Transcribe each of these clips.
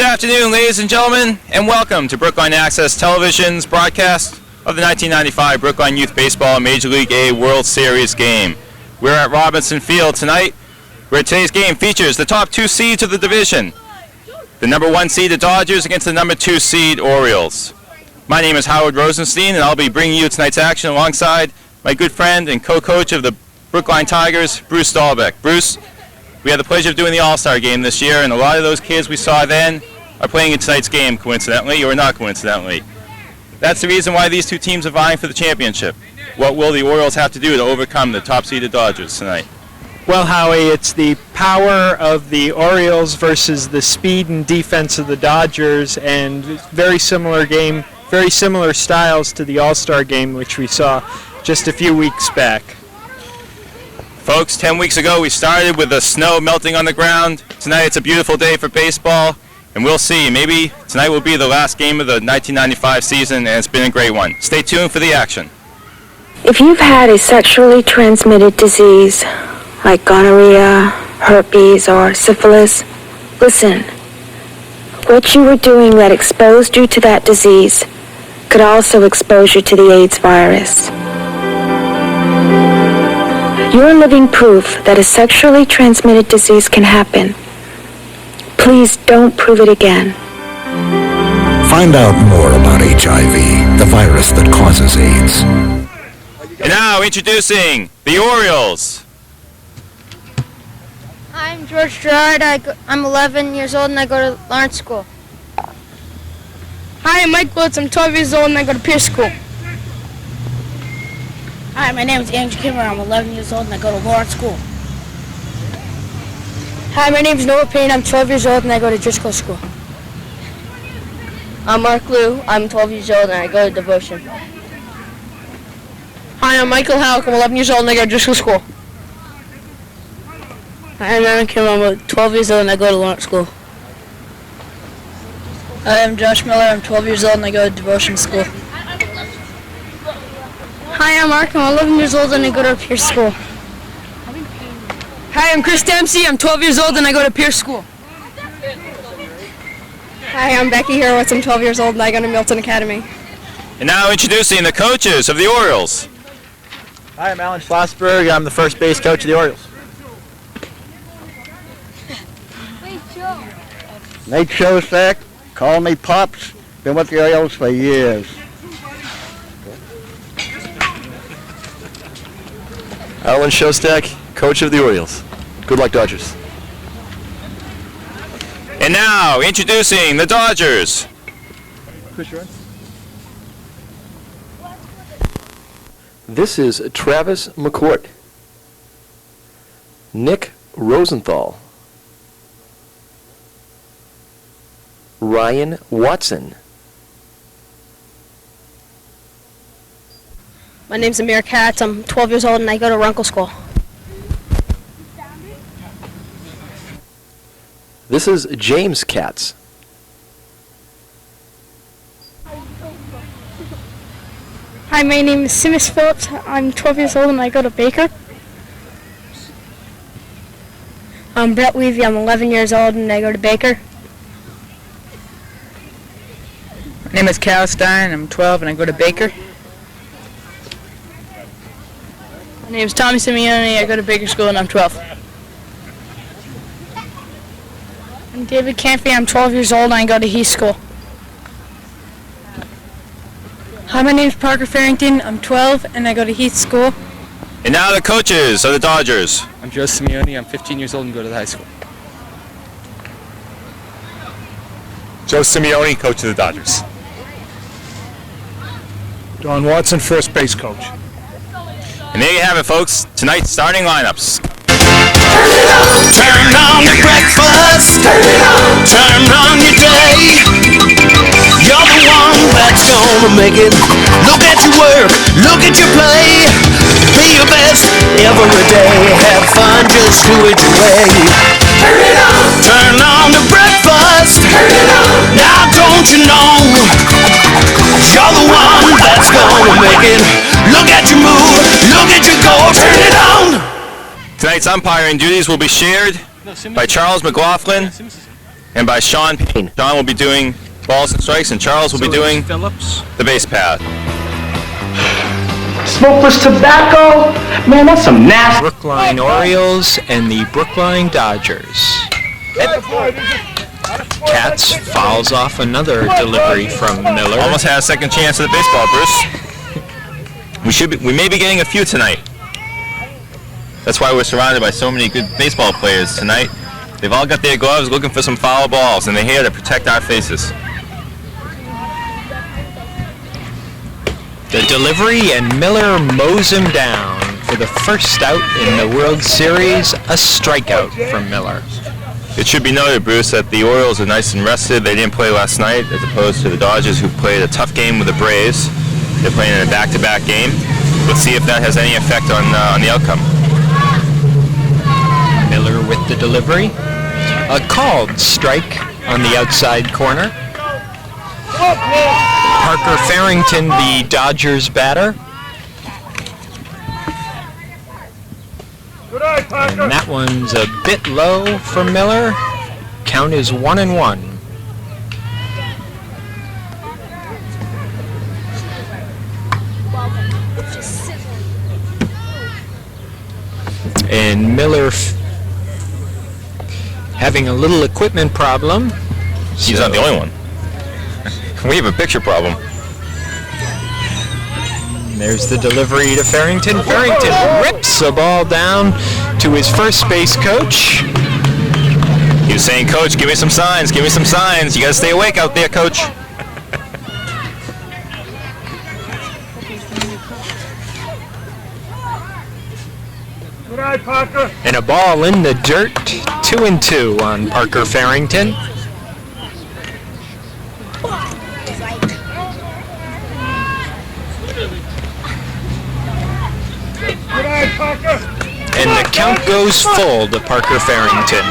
afternoon, ladies and gentlemen, and welcome to Brookline Access Television's broadcast of the 1995 Brookline Youth Baseball Major League A World Series game. We're at Robinson Field tonight, where today's game features the top two seeds of the division. The number 1 seed, the Dodgers, against the number 2 seed, Orioles. My name is Howard Rosenstein, and I'll be bringing you tonight's action alongside my good friend and co-coach of the Brookline Tigers, Bruce Dahlbeck. Bruce, we had the pleasure of doing the All-Star game this year, and a lot of those kids we saw then are playing in tonight's game, coincidentally or not coincidentally. That's the reason why these two teams are vying for the championship. What will the Orioles have to do to overcome the top-seeded Dodgers tonight? Well, Howie, it's the power of the Orioles versus the speed and defense of the Dodgers, and very similar game, very similar styles to the All-Star game, which we saw just a few weeks back. Folks, 10 weeks ago we started with the snow melting on the ground. Tonight it's a beautiful day for baseball, and we'll see. Maybe tonight will be the last game of the 1995 season, and it's been a great one. Stay tuned for the action. If you've had a sexually transmitted disease, like gonorrhea, herpes, or syphilis, listen. What you were doing that exposed you to that disease could also expose you to the AIDS virus. You're living proof that a sexually transmitted disease can happen. Please don't prove it again. Find out more about HIV, the virus that causes AIDS. And now introducing the Orioles. Hi, I'm George Gerard. I'm 11 years old and I go to Lawrence School. Hi, I'm Mike Woods. I'm 12 years old and I go to Pierce School. Hi, my name is Andrew Kimmer. I'm 11 years old and I go to Lawrence School. Hi, my name is Noah Payne. I'm 12 years old and I go to Driscoll School. I'm Mark Liu. I'm 12 years old and I go to Devotion. Hi, I'm Michael Halleck. I'm 11 years old and I go to Driscoll School. Hi, I'm Aaron Kimmer. I'm 12 years old and I go to Lawrence School. Hi, I'm Josh Miller. I'm 12 years old and I go to Devotion School. Hi, I'm Mark. I'm 11 years old and I go to Pierce School. Hi, I'm Chris Dempsey. I'm 12 years old and I go to Pierce School. Hi, I'm Becky Hurwitz. I'm 12 years old and I go to Milton Academy. And now introducing the coaches of the Orioles. Hi, I'm Alan Schlossberg. I'm the first base coach of the Orioles. Nate Shostak, call me Pops, been with the Orioles for years. Alan Shostak, coach of the Orioles. Good luck, Dodgers. And now introducing the Dodgers. This is Travis McCourt, Nick Rosenthal, Ryan Watson, My name's Amir Katz. I'm 12 years old and I go to Runkle School. this is James Katz, Hi, my name is Simus Phillips. I'm 12 years old and I go to Baker. I'm Brett Levy. I'm 11 years old and I go to Baker. My name is Cal Stein. I'm 12 and I go to Baker. My name is Tommy Simeone. I go to Baker School and I'm 12. I'm David Campy. I'm 12 years old and I go to Heath School. Hi, my name is Parker Farrington. I'm 12 and I go to Heath School. And now the coaches of the Dodgers. I'm Joe Simeone. I'm 15 years old and go to the high school. Joe Simeone, coach of the Dodgers. Don Watson, first base coach. And there you have it, folks. Tonight's starting lineups. Turn on your breakfast. Turn on your day. You're the one that's gonna make it. Look at your work. Look at your play. Be your best every day. Have fun, just do it your way. Turn it on. Turn on the breakfast. Turn it on. Now don't you know you're the one that's gonna make it. Look at your move. Look at your goal. Turn it on. Tonight's umpiring duties will be shared by Charles McLaughlin and by Sean Payne. Sean will be doing balls and strikes, and Charles will be doing Phillips. the base path. Smokeless tobacco? Man, that's some nasty. Brookline Orioles and the Brookline Dodgers. Katz fouls off another delivery from Miller. Almost had a second chance at the baseball, Bruce. We may be getting a few tonight. That's why we're surrounded by so many good baseball players tonight. They've all got their gloves looking for some foul balls, and they're here to protect our faces. The delivery, and Miller mows him down for the first out in the World Series. A strikeout from Miller. It should be noted, Bruce, that the Orioles are nice and rested. They didn't play last night, as opposed to the Dodgers, who played a tough game with the Braves. They're playing in a back-to-back game. Let's see if that has any effect on the outcome. Miller with the delivery. A called strike on the outside corner. Parker Farrington, the Dodgers batter. And that one's a bit low for Miller. Count is 1-1. And Miller having a little equipment problem. He's not the only one. We have a picture problem. There's the delivery to Farrington. Farrington rips the ball down to his first base coach. He was saying, Coach, give me some signs, give me some signs. You got to stay awake out there, Coach. And a ball in the dirt, 2-2 on Parker Farrington. And the count goes full to Parker Farrington.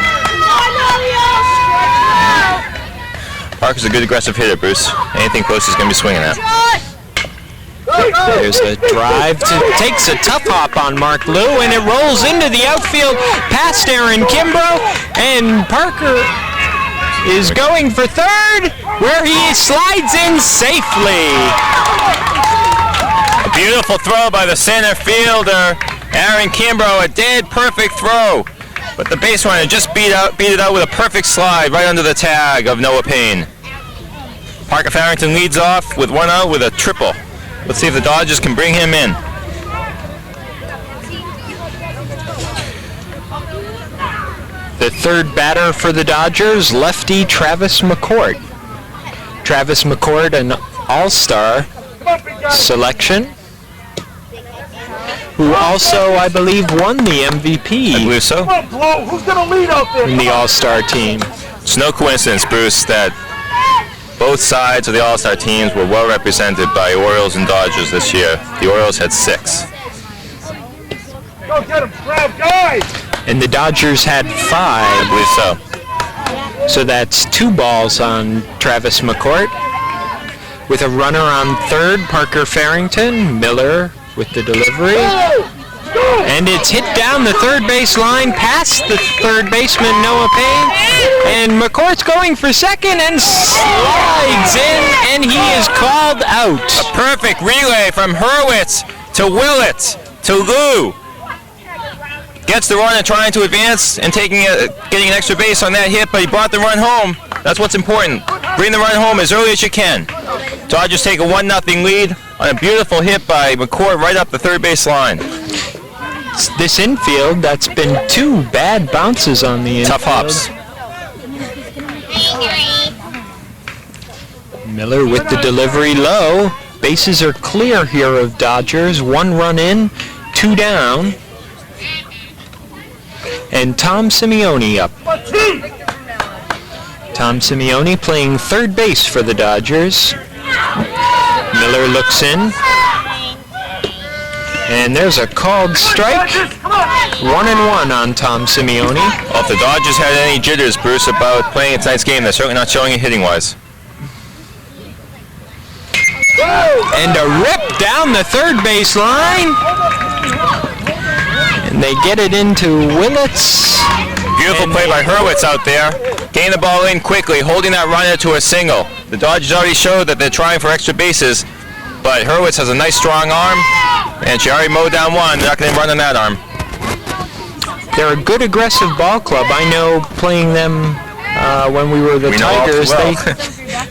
Parker's a good aggressive hitter, Bruce. Anything close he's going to be swinging at. There's a drive, takes a tough hop on Mark Liu, and it rolls into the outfield past Aaron Kimbrough, and Parker is going for third, where he slides in safely. A beautiful throw by the center fielder, Aaron Kimbrough, a dead perfect throw. But the base runner just beat it out with a perfect slide right under the tag of Noah Payne. Parker Farrington leads off with one out with a triple. Let's see if the Dodgers can bring him in. The third batter for the Dodgers, lefty Travis McCourt. Travis McCourt, an all-star selection, who also, I believe, won the MVP. I believe so. Who's gonna lead out there? In the all-star team. It's no coincidence, Bruce, that both sides of the all-star teams were well represented by Orioles and Dodgers this year. The Orioles had 6. Go get him, grab guys! And the Dodgers had 5. I believe so. So that's 2 balls on Travis McCourt. With a runner on third, Parker Farrington. Miller with the delivery. And it's hit down the third base line past the third baseman, Noah Payne. And McCourt's going for second and slides in, and he is called out. A perfect relay from Hurwitz to Willett to Lou. Gets the runner trying to advance and getting an extra base on that hit, but he brought the run home. That's what's important. Bring the run home as early as you can. Dodgers take a 1-0 lead on a beautiful hit by McCourt right up the third base line. This infield, that's been 2 bad bounces on the infield. Tough hops. Miller with the delivery low. Bases are clear here of Dodgers. 1 run in, 2 down. And Tom Simeone up. Tom Simeone playing third base for the Dodgers. Miller looks in. And there's a called strike. 1-1 on Tom Simeone. Well, if the Dodgers had any jitters, Bruce, about playing tonight's game, they're certainly not showing it hitting-wise. And a rip down the third base line. And they get it into Willits. Beautiful play by Hurwitz out there. Getting the ball in quickly, holding that runner to a single. The Dodgers already showed that they're trying for extra bases, but Hurwitz has a nice strong arm, and she already mowed down one. They're not going to run on that arm. They're a good aggressive ball club. I know playing them when we were the Tigers,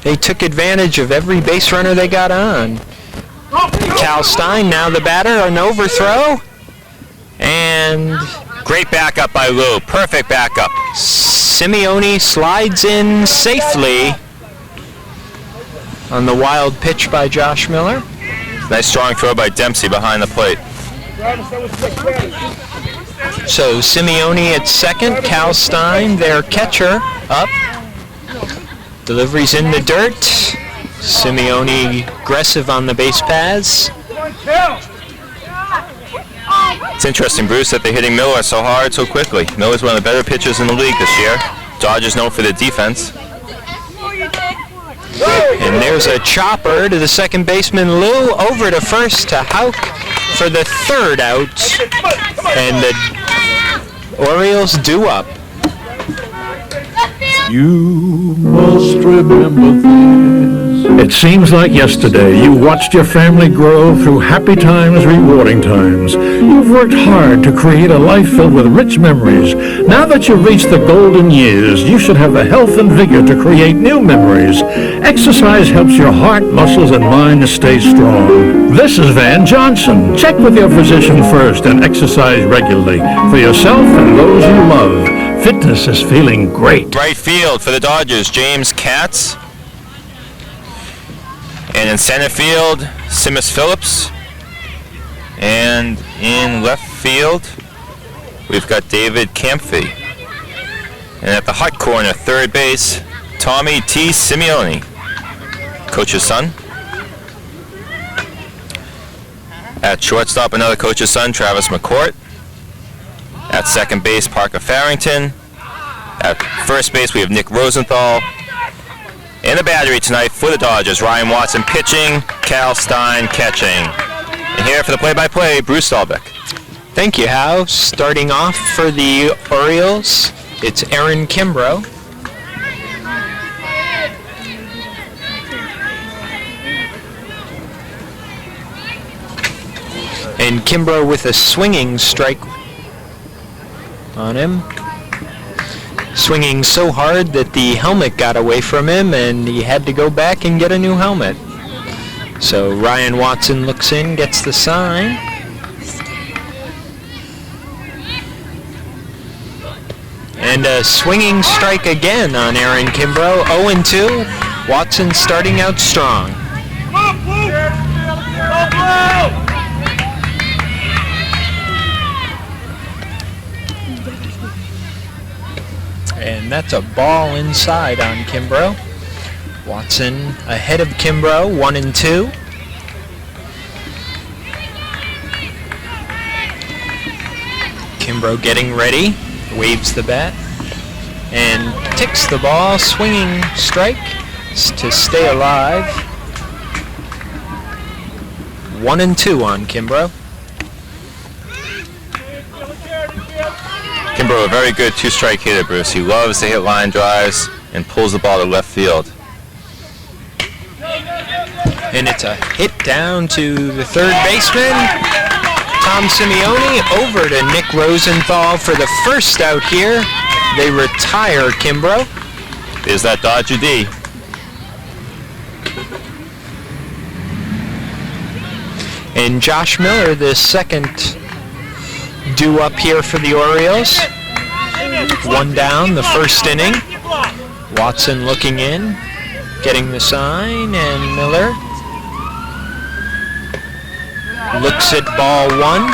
they took advantage of every base runner they got on. Cal Stein, now the batter, an overthrow. And great backup by Lou. Perfect backup. Simeone slides in safely on the wild pitch by Josh Miller. Nice strong throw by Dempsey behind the plate. So Simeone at second, Cal Stein, their catcher, up. Delivery's in the dirt. Simeone aggressive on the base paths. It's interesting, Bruce, that they're hitting Miller so hard so quickly. Miller's one of the better pitchers in the league this year. Dodgers known for their defense. And there's a chopper to the second baseman, Lou, over to first to Hauk for the third out. And the Orioles do up. You must remember this. It seems like yesterday you watched your family grow through happy times, rewarding times. You've worked hard to create a life filled with rich memories. Now that you've reached the golden years, you should have the health and vigor to create new memories. Exercise helps your heart, muscles, and mind to stay strong. This is Van Johnson. Check with your physician first and exercise regularly for yourself and those you love. Fitness is feeling great. Right field for the Dodgers, James Katz. And in center field, Simis Phillips. And in left field, we've got David Camphy. And at the hot corner, third base, Tommy T. Simeone, coach's son. At shortstop, another coach's son, Travis McCourt. At second base, Parker Farrington. At first base, we have Nick Rosenthal. In the battery tonight for the Dodgers, Ryan Watson pitching, Cal Stein catching. And here for the play-by-play, Bruce Stahlbeck. Thank you, Hal. Starting off for the Orioles, it's Aaron Kimbrough. And Kimbrough with a swinging strike on him. Swinging so hard that the helmet got away from him and he had to go back and get a new helmet. So Ryan Watson looks in, gets the sign. And a swinging strike again on Aaron Kimbrough. 0-2. Watson starting out strong. And that's a ball inside on Kimbrough. Watson ahead of Kimbrough, 1-2. Kimbrough getting ready, waves the bat, and ticks the ball, swinging strike to stay alive. 1-2 on Kimbrough. Kimbrough, a very good two-strike hitter, Bruce. He loves to hit line drives and pulls the ball to left field. And it's a hit down to the third baseman, Tom Simeone, over to Nick Rosenthal for the first out here. They retire Kimbrough. Is that Dodger D? And Josh Miller, the second due up here for the Orioles. One down, the first inning. Watson looking in, getting the sign, and Miller looks at ball one.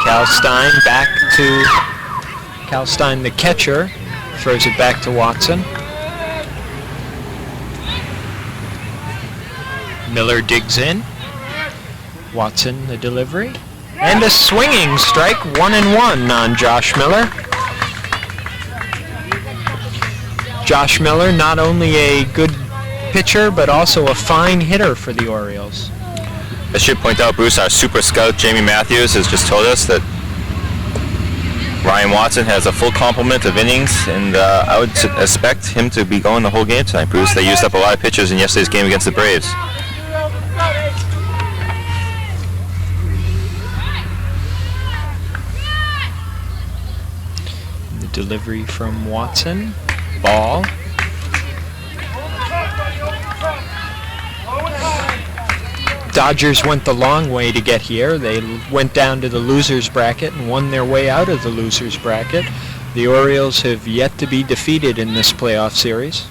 Cal Stein back to Cal Stein, the catcher, throws it back to Watson. Miller digs in. Watson, the delivery. And a swinging strike, 1-1 on Josh Miller. Josh Miller, not only a good pitcher, but also a fine hitter for the Orioles. I should point out, Bruce, our super scout, Jamie Matthews, has just told us that Ryan Watson has a full complement of innings, and I would expect him to be going the whole game tonight, Bruce. They used up a lot of pitchers in yesterday's game against the Braves. The delivery from Watson. Ball. Dodgers went the long way to get here. They went down to the losers bracket and won their way out of the losers bracket. The Orioles have yet to be defeated in this playoff series.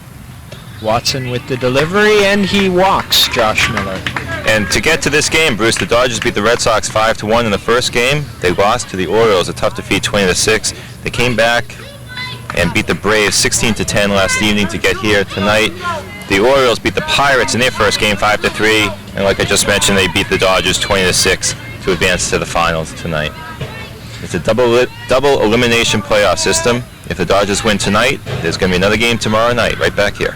Watson with the delivery, and he walks Josh Miller. And to get to this game, Bruce, the Dodgers beat the Red Sox 5-1 in the first game. They lost to the Orioles, a tough defeat, 20-6. They came back and beat the Braves 16-10 last evening to get here tonight. The Orioles beat the Pirates in their first game 5-3, and like I just mentioned, they beat the Dodgers 20-6 to advance to the finals tonight. It's a double elimination playoff system. If the Dodgers win tonight, there's going to be another game tomorrow night, right back here.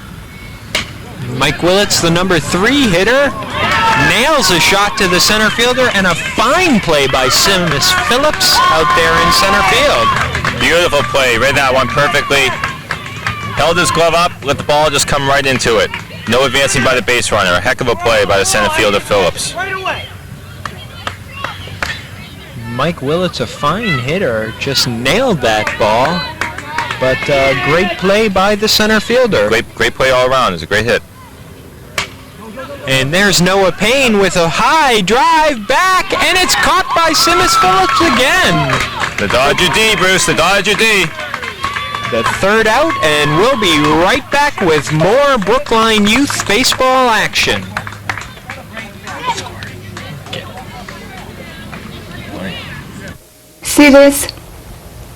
Mike Willits, the number 3 hitter, nails a shot to the center fielder, and a fine play by Seamus Phillips out there in center field. Beautiful play, read that one perfectly. Held his glove up, let the ball just come right into it. No advancing by the base runner. A heck of a play by the center fielder Phillips. Mike Willits, a fine hitter, just nailed that ball. But great play by the center fielder. Great play all around. It was a great hit. And there's Noah Payne with a high drive back, and it's caught by Seamus Phillips again. The Dodger D, Bruce, the Dodger D. The third out, and we'll be right back with more Brookline Youth Baseball action. See this?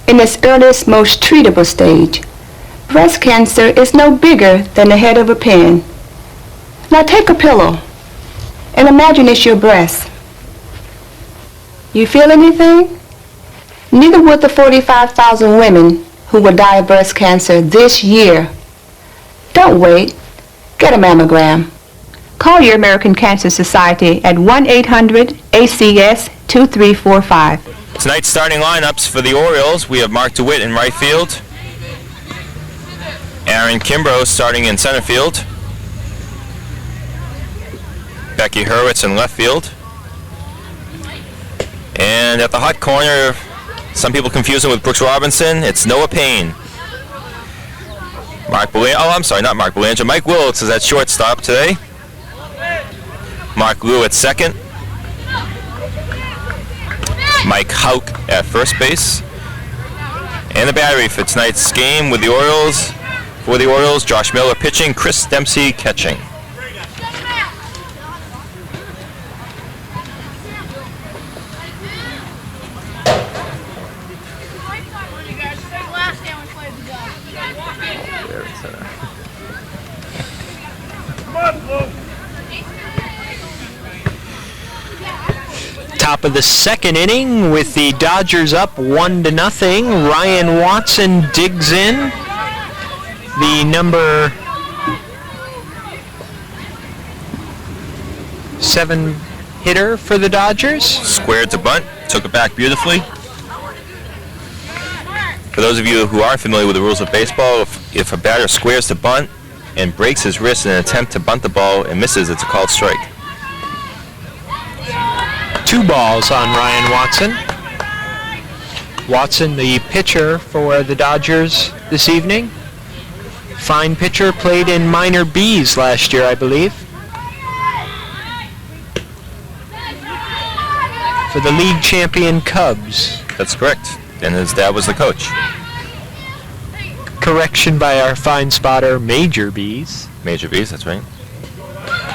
In its earliest, most treatable stage, breast cancer is no bigger than the head of a pin. Now take a pillow and imagine it's your breast. You feel anything? Neither would the 45,000 women who will die of breast cancer this year. Don't wait. Get a mammogram. Call your American Cancer Society at 1-800-ACS-2345. Tonight's starting lineups for the Orioles, we have Mark DeWitt in right field. Aaron Kimbrough starting in center field. Becky Hurwitz in left field. And at the hot corner, some people confuse him with Brooks Robinson. It's Noah Payne. Mike Willits is at shortstop today. Mark Liu at second. Mike Hauk at first base. And the battery for tonight's game with the Orioles. For the Orioles, Josh Miller pitching, Chris Dempsey catching. Top of the second inning with the Dodgers up 1-0. Ryan Watson digs in. The number 7 hitter for the Dodgers. Squared to bunt, took it back beautifully. For those of you who aren't familiar with the rules of baseball, if a batter squares to bunt and breaks his wrist in an attempt to bunt the ball and misses, it's a called strike. 2 balls on Ryan Watson. Watson, the pitcher for the Dodgers this evening. Fine pitcher, played in minor Bs last year, I believe. For the league champion Cubs. That's correct. And his dad was the coach. Correction by our fine spotter, Major Bs. Major Bs, that's right.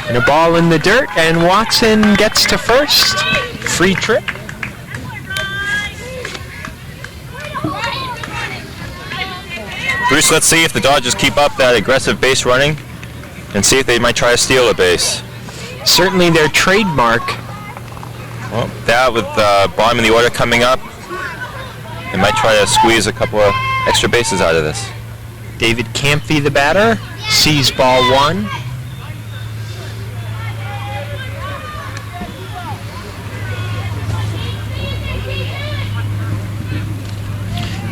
And a ball in the dirt, and Watson gets to first. Free trip. Bruce, let's see if the Dodgers keep up that aggressive base running and see if they might try to steal a base. Certainly their trademark. Well, that with bottom of the order coming up, they might try to squeeze a couple of extra bases out of this. David Camphy, the batter, sees ball 1.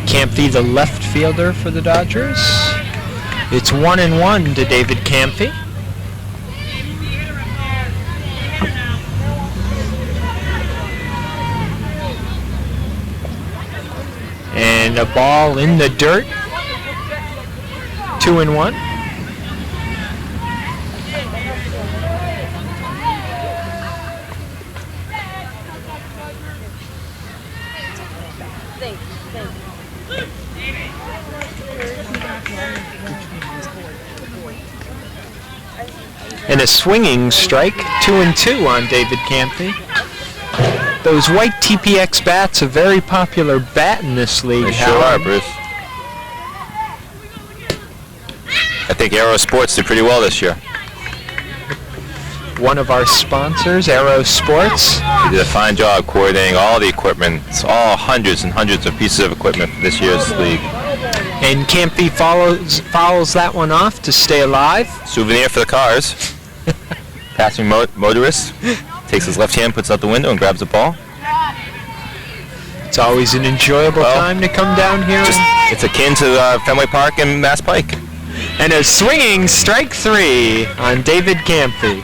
Campy, the left fielder for the Dodgers. It's 1-1 to David Campy. And a ball in the dirt. 2-1. And a swinging strike, 2-2 on David Campy. Those white TPX bats, a very popular bat in this league. They sure are, Bruce. I think Aero Sports did pretty well this year. One of our sponsors, Aero Sports. They did a fine job coordinating all the equipment. It's all hundreds and hundreds of pieces of equipment for this year's league. And Campy follows that one off to stay alive. Souvenir for the cars. Passing motorist takes his left hand, puts out the window, and grabs the ball. It's always an enjoyable time to come down here. It's akin to Fenway Park and Mass Pike. And a swinging strike 3 on David Campy.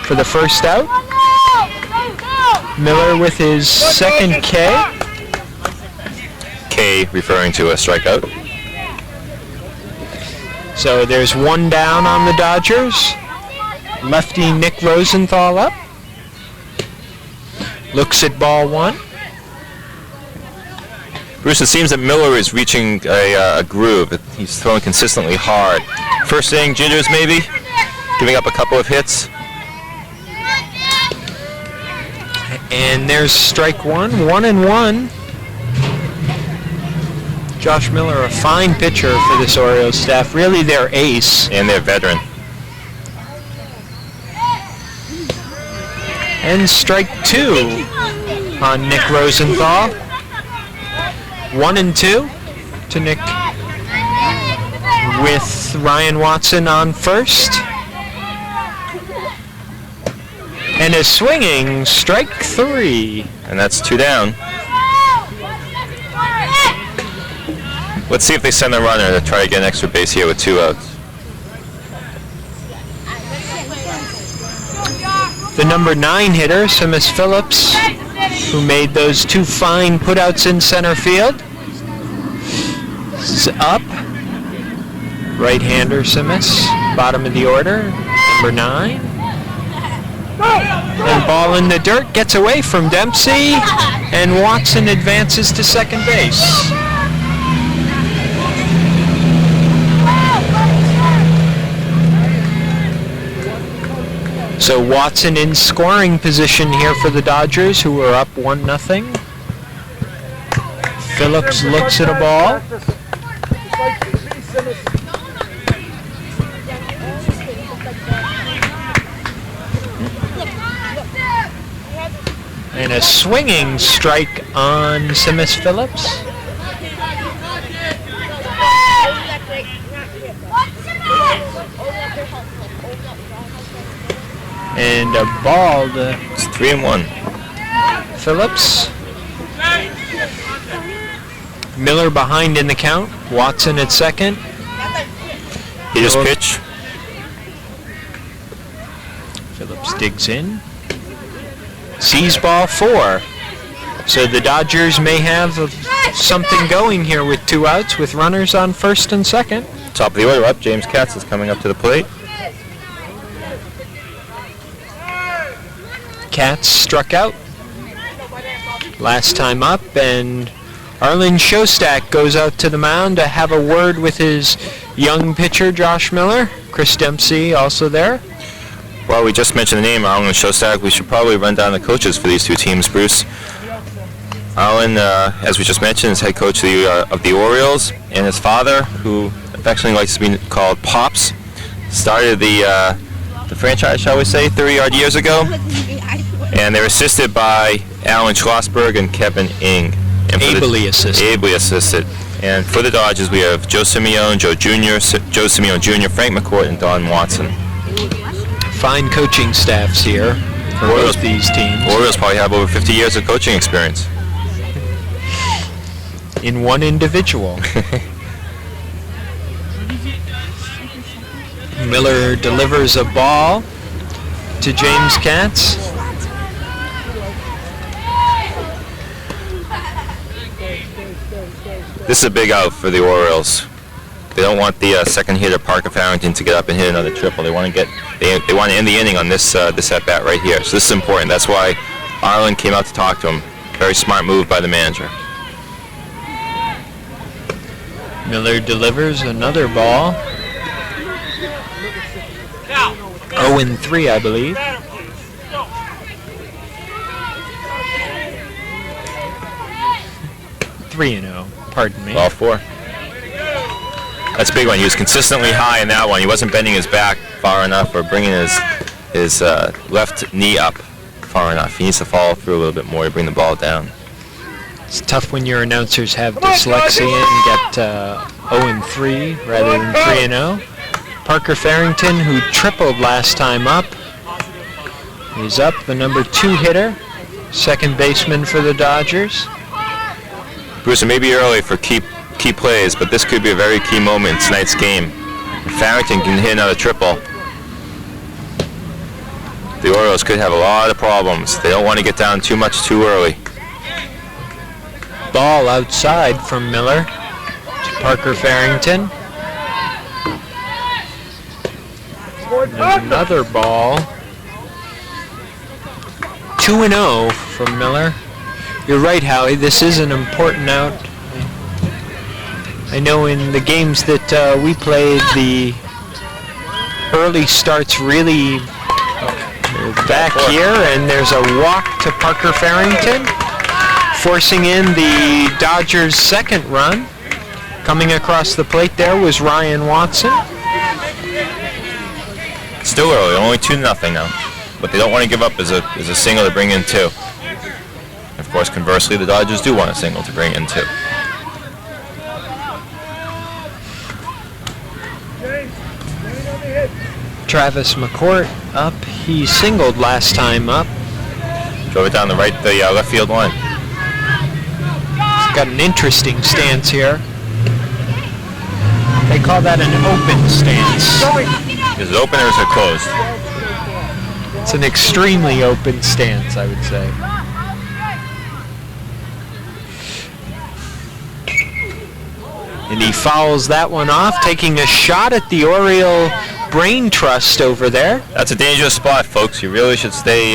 For the first out, Miller with his second K. K referring to a strikeout. So there's one down on the Dodgers. Lefty Nick Rosenthal up. Looks at ball one. Bruce, it seems that Miller is reaching a groove. He's throwing consistently hard. First inning jitters maybe, giving up a couple of hits. And there's strike one, 1-1. Josh Miller, a fine pitcher for this Orioles staff, really their ace. And their veteran. And strike 2 on Nick Rosenthal. 1-2 to Nick with Ryan Watson on first. And a swinging strike 3. And that's 2 down. Let's see if they send a runner to try to get an extra base here with 2 outs. The number 9 hitter, Simis Phillips, who made those 2 fine putouts in center field, is up. Right-hander Simis, bottom of the order, number 9. And ball in the dirt, gets away from Dempsey, and Watson advances to second base. So Watson in scoring position here for the Dodgers, who are up 1-0. Phillips looks at a ball. And a swinging strike on Simis Phillips. And a ball to... It's 3-1. Phillips. Miller behind in the count. Watson at second. He just pitch. Phillips digs in. Sees ball 4. So the Dodgers may have something going here with 2 outs with runners on first and second. Top of the order up. James Katz is coming up to the plate. Katz struck out last time up, and Arlen Shostak goes out to the mound to have a word with his young pitcher, Josh Miller. Chris Dempsey also there. Well, we just mentioned the name, Arlen Shostak. We should probably run down the coaches for these 2 teams, Bruce. Arlen, as we just mentioned, is head coach of the Orioles, and his father, who affectionately likes to be called Pops, started the franchise, shall we say, 30-odd years ago. And they're assisted by Alan Schlossberg and Kevin Ing. And Ably assisted. And for the Dodgers, we have Joe Simeone, Joe Simeone Jr., Frank McCourt, and Don Watson. Fine coaching staffs here for both these teams. Orioles probably have over 50 years of coaching experience. in one individual. Miller delivers a ball to James Katz. This is a big out for the Orioles. They don't want the second hitter Parker Farrington to get up and hit another triple. They want to end the inning on this at bat right here. So this is important. That's why Ireland came out to talk to him. Very smart move by the manager. Miller delivers another ball. 0-3, I believe. Three and 0. Pardon me. Ball 4. That's a big one. He was consistently high in that one. He wasn't bending his back far enough or bringing his left knee up far enough. He needs to follow through a little bit more to bring the ball down. It's tough when your announcers have dyslexia and get 0-3 rather than 3-0. Parker Farrington, who tripled last time up, is up, the number 2 hitter, second baseman for the Dodgers. Bruce, it may be early for key plays, but this could be a very key moment in tonight's game. If Farrington can hit another triple, the Orioles could have a lot of problems. They don't want to get down too much too early. Ball outside from Miller to Parker Farrington. Another ball. 2-0 from Miller. You're right, Howie. This is an important out. I know in the games that we played, the early starts really back here, and there's a walk to Parker Farrington, forcing in the Dodgers' second run. Coming across the plate there was Ryan Watson. Still early, only 2-0 now. But they don't want to give up as a single to bring in 2. Of course, conversely, the Dodgers do want a single to bring in 2. Travis McCourt up. He singled last time up. Drove it down the left field line. Got an interesting stance here. They call that an open stance. Is it open or is it closed? It's an extremely open stance, I would say. And he fouls that one off, taking a shot at the Oriole brain trust over there. That's a dangerous spot, folks. You really should stay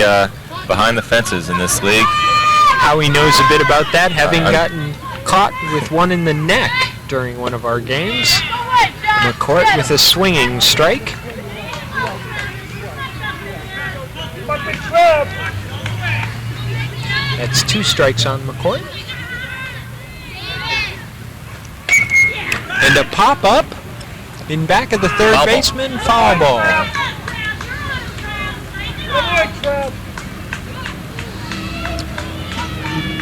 behind the fences in this league. Howie knows a bit about that, having gotten caught with one in the neck during one of our games. McCourt with a swinging strike. That's 2 strikes on McCourt. And a pop-up in back of the third baseman, foul ball.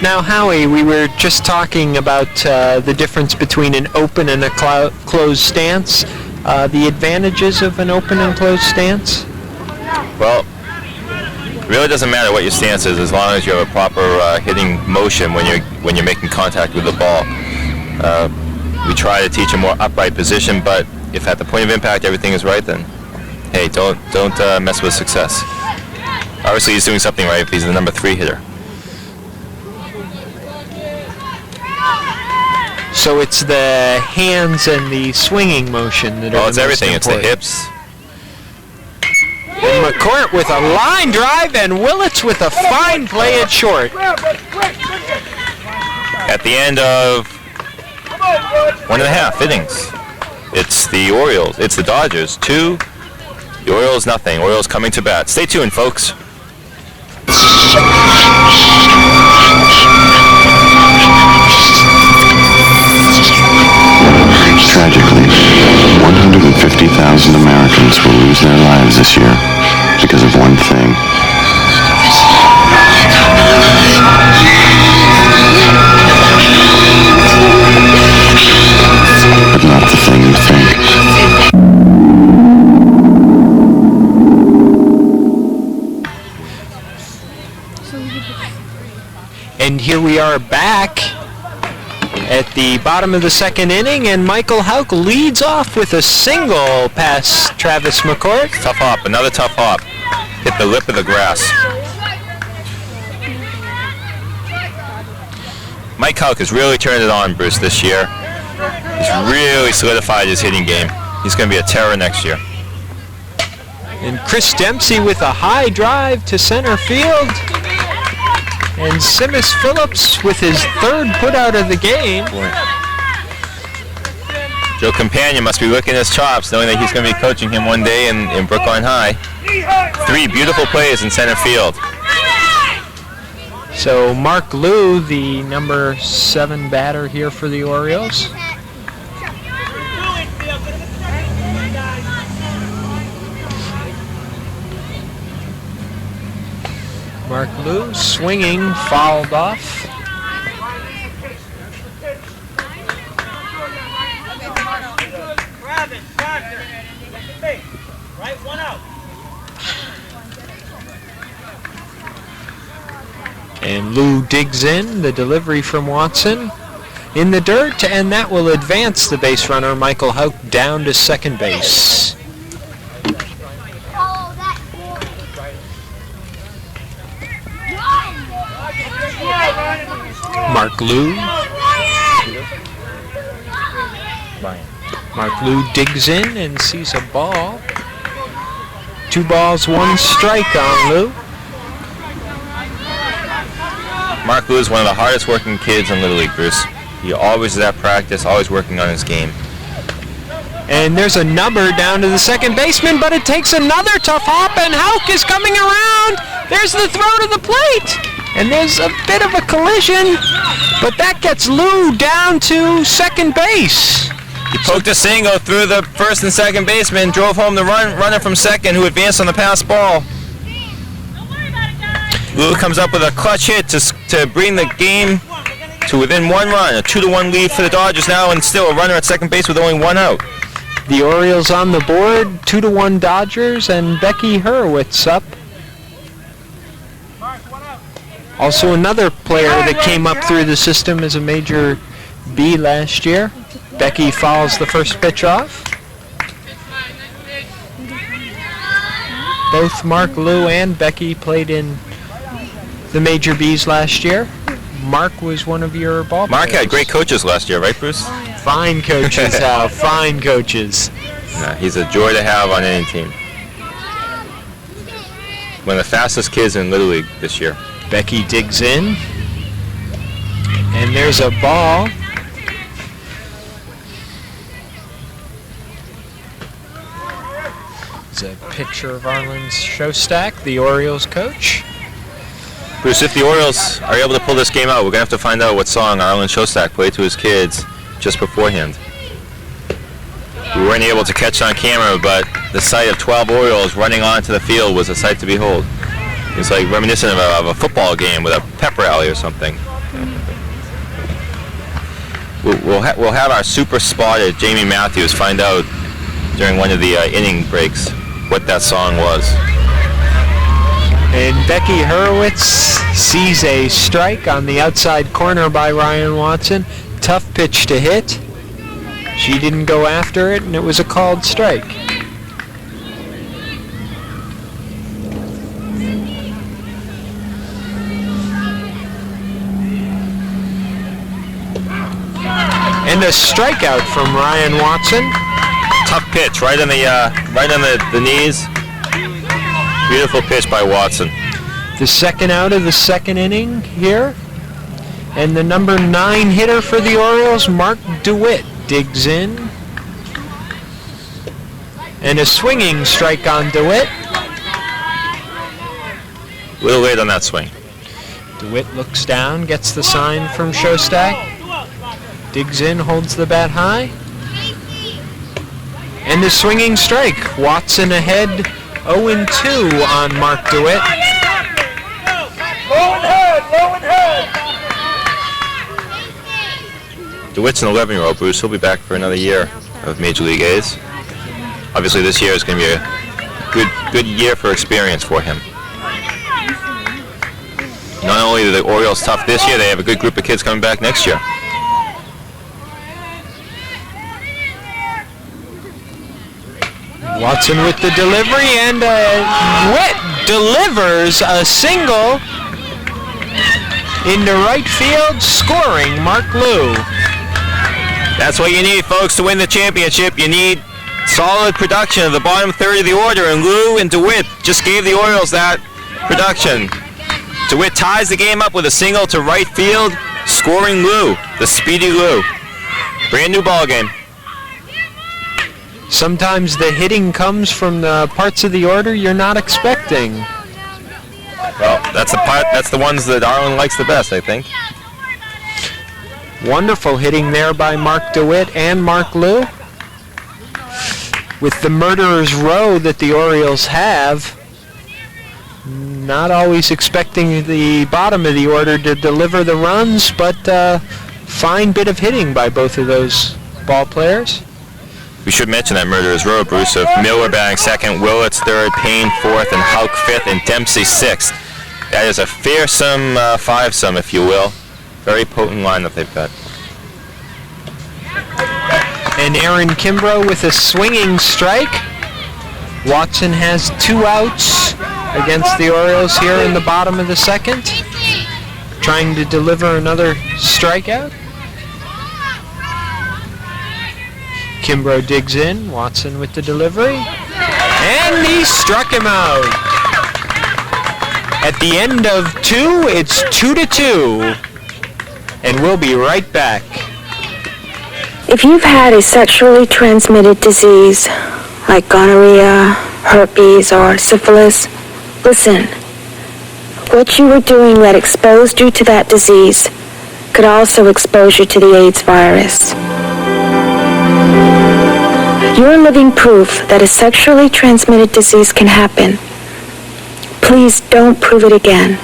Now, Howie, we were just talking about the difference between an open and a closed stance. The advantages of an open and closed stance? Well, it really doesn't matter what your stance is as long as you have a proper hitting motion when you're making contact with the ball. We try to teach a more upright position, but if at the point of impact everything is right, then hey, don't mess with success. Obviously, he's doing something right if he's the number 3 hitter. So it's the hands and the swinging motion that are it's everything. Important. It's the hips. And McCourt with a line drive, and Willits with a fine play at short. At the end of 1.5 innings, it's the Orioles. It's the Dodgers 2. The Orioles nothing. Orioles coming to bat. Stay tuned, folks. Tragically, 150,000 Americans will lose their lives this year because of one thing. But not the thing you think. And here we are back at the bottom of the second inning, and Michael Houck leads off with a single past Travis McCourt. Tough hop, another tough hop. Hit the lip of the grass. Mike Houck has really turned it on, Bruce, this year. He's really solidified his hitting game. He's going to be a terror next year. And Chris Dempsey with a high drive to center field. And Simmons Phillips with his third putout of the game. Boy. Joe Companion must be licking his chops, knowing that he's going to be coaching him one day in Brookline High. 3 beautiful plays in center field. So Mark Liu, the number 7 batter here for the Orioles. Mark Liu swinging, fouled off. And Liu digs in, the delivery from Watson in the dirt, and that will advance the base runner Michael Houck down to second base. Mark Liu. Mark Liu digs in and sees a ball. 2 balls, 1 strike on Liu. Mark Liu is one of the hardest working kids in Little League, Bruce. He always is at practice, always working on his game. And there's a number down to the second baseman, but it takes another tough hop, and Houck is coming around. There's the throw to the plate. And there's a bit of a collision, but that gets Liu down to second base. He poked a single through the first and second baseman, drove home the runner from second who advanced on the pass ball. Liu comes up with a clutch hit to bring the game to within 1 run. A 2-1 lead for the Dodgers now, and still a runner at second base with only 1 out. The Orioles on the board, 2-1 Dodgers, and Becky Hurwitz up. Also another player that came up through the system as a Major B last year. Becky fouls the first pitch off. Both Mark Liu and Becky played in the Major Bs last year. Mark was one of your ball Mark players. had great coaches last year, right, Bruce? Fine coaches, Al. Fine coaches. He's a joy to have on any team. One of the fastest kids in Little League this year. Becky digs in. And there's a ball. It's a picture of Arlen Shostak, the Orioles coach. Bruce, if the Orioles are able to pull this game out, we're going to have to find out what song Arlen Shostak played to his kids just beforehand. We weren't able to catch on camera, but the sight of 12 Orioles running onto the field was a sight to behold. It's like reminiscent of a football game with a pep rally or something. We'll have our super spotted Jamie Matthews find out during one of the inning breaks what that song was. And Becky Hurwitz sees a strike on the outside corner by Ryan Watson. Tough pitch to hit. She didn't go after it, and it was a called strike. And a strikeout from Ryan Watson. Tough pitch, right on the knees. Beautiful pitch by Watson. The second out of the second inning here. And the number 9 hitter for the Orioles, Mark DeWitt, digs in. And a swinging strike on DeWitt. A little late on that swing. DeWitt looks down, gets the sign from Shostak. Digs in, holds the bat high. And the swinging strike. Watson ahead, 0-2 on Mark DeWitt. Low and head. DeWitt's an 11-year-old, Bruce. He'll be back for another year of Major League A's. Obviously, this year is going to be a good year for experience for him. Not only are the Orioles tough this year, they have a good group of kids coming back next year. Watson with the delivery, and Witt delivers a single into right field, scoring Mark Liu. That's what you need, folks, to win the championship. You need solid production of the bottom third of the order, and Liu and DeWitt just gave the Orioles that production. DeWitt ties the game up with a single to right field, scoring Liu, the speedy Liu. Brand new ball game. Sometimes the hitting comes from the parts of the order you're not expecting. Well, that's the ones that Arlen likes the best, I think. Wonderful hitting there by Mark DeWitt and Mark Liu. With the murderer's row that the Orioles have, not always expecting the bottom of the order to deliver the runs, but fine bit of hitting by both of those ball players. We should mention that murderer's row, Bruce, of Miller batting second, Willits third, Payne fourth, and Houck fifth, and Dempsey sixth. That is a fearsome five-some, if you will. Very potent lineup they've got. And Aaron Kimbrough with a swinging strike. Watson has 2 outs against the Orioles here in the bottom of the second, trying to deliver another strikeout. Kimbrough digs in, Watson with the delivery, and he struck him out. At the end of 2, it's 2-2, and we'll be right back. If you've had a sexually transmitted disease like gonorrhea, herpes, or syphilis, listen. What you were doing that exposed you to that disease could also expose you to the AIDS virus. You're living proof that a sexually transmitted disease can happen. Please don't prove it again.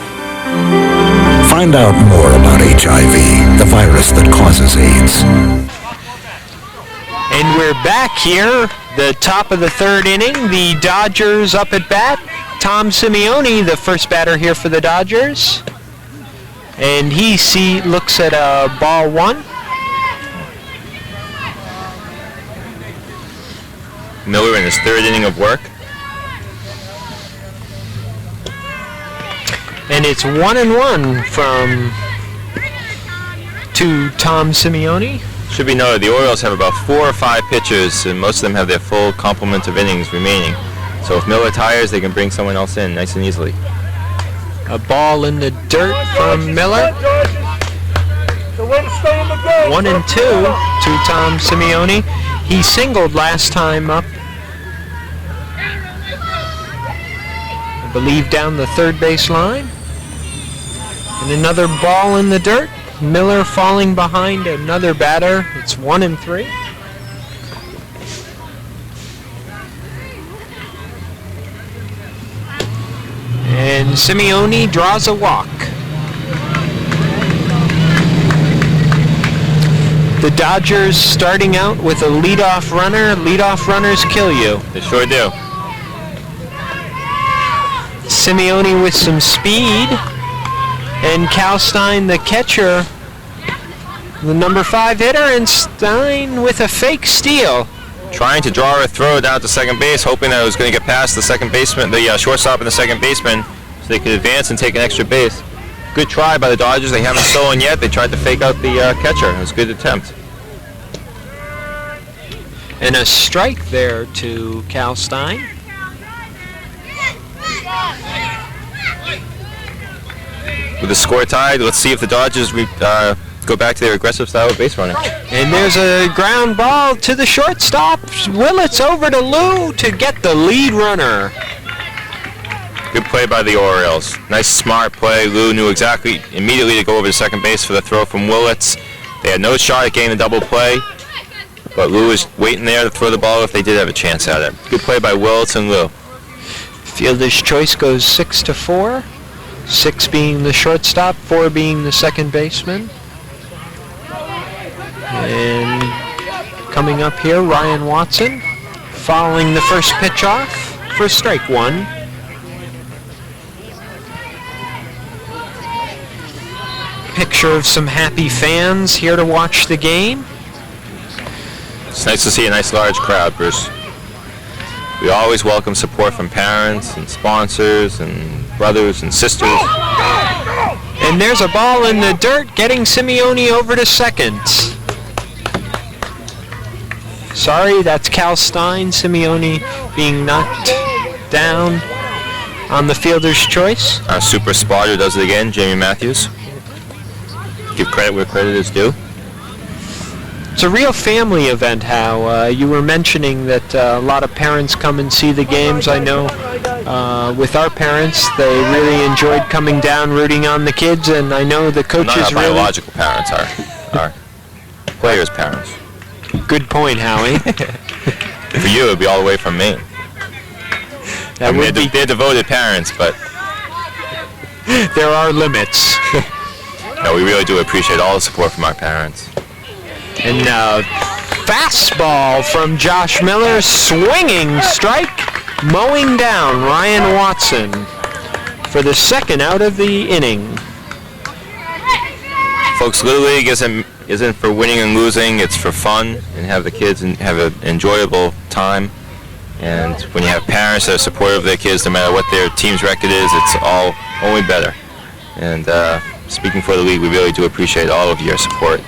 Find out more about HIV, the virus that causes AIDS. And we're back here, the top of the third inning. The Dodgers up at bat. Tom Simeone, the first batter here for the Dodgers. And he looks at ball 1. Miller in his third inning of work. And it's 1-1 to Tom Simeone. Should be noted, the Orioles have about 4 or 5 pitchers, and most of them have their full complement of innings remaining. So if Miller tires, they can bring someone else in nice and easily. A ball in the dirt from Miller. 1-2 to Tom Simeone. He singled last time up, I believe down the third base line. And another ball in the dirt. Miller falling behind another batter. It's 1-3. And Simeone draws a walk. The Dodgers starting out with a leadoff runner. Leadoff runners kill you. They sure do. Simeone with some speed. And Cal Stein, the catcher, the number 5 hitter, and Stein with a fake steal. Trying to draw a throw down to second base, hoping that it was going to get past the second baseman, the shortstop and the second baseman, so they could advance and take an extra base. Good try by the Dodgers. They haven't stolen yet. They tried to fake out the catcher. It was a good attempt. And a strike there to Cal Stein. With the score tied, let's see if the Dodgers go back to their aggressive style of base running. And there's a ground ball to the shortstop. Willits over to Liu to get the lead runner. Good play by the Orioles. Nice, smart play. Liu knew exactly immediately to go over to second base for the throw from Willits. They had no shot at getting the double play, but Liu was waiting there to throw the ball if they did have a chance at it. Good play by Willits and Liu. Fielder's choice goes 6-4. 6 being the shortstop, 4 being the second baseman. And coming up here, Ryan Watson fouling the first pitch off for strike 1. Picture of some happy fans here to watch the game. It's nice to see a nice large crowd, Bruce. We always welcome support from parents and sponsors and brothers and sisters. And there's a ball in the dirt, getting Simeone over to second. Sorry, that's Cal Stein. Simeone being knocked down on the fielder's choice. Our super spotter does it again, Jamie Matthews. Give credit where credit is due. It's a real family event, Hal. You were mentioning that a lot of parents come and see the games. I know with our parents, they really enjoyed coming down, rooting on the kids, and I know the coaches Not our really... biological parents, our players' parents. Good point, Howie. For you, it would be all the way from Maine. They're devoted parents, but... there are limits. No, we really do appreciate all the support from our parents. And fastball from Josh Miller, swinging strike, mowing down Ryan Watson for the second out of the inning. Folks, Little League isn't for winning and losing, it's for fun and have the kids and have an enjoyable time. And when you have parents that are supportive of their kids, no matter what their team's record is, it's all only better. And speaking for the league, we really do appreciate all of your support.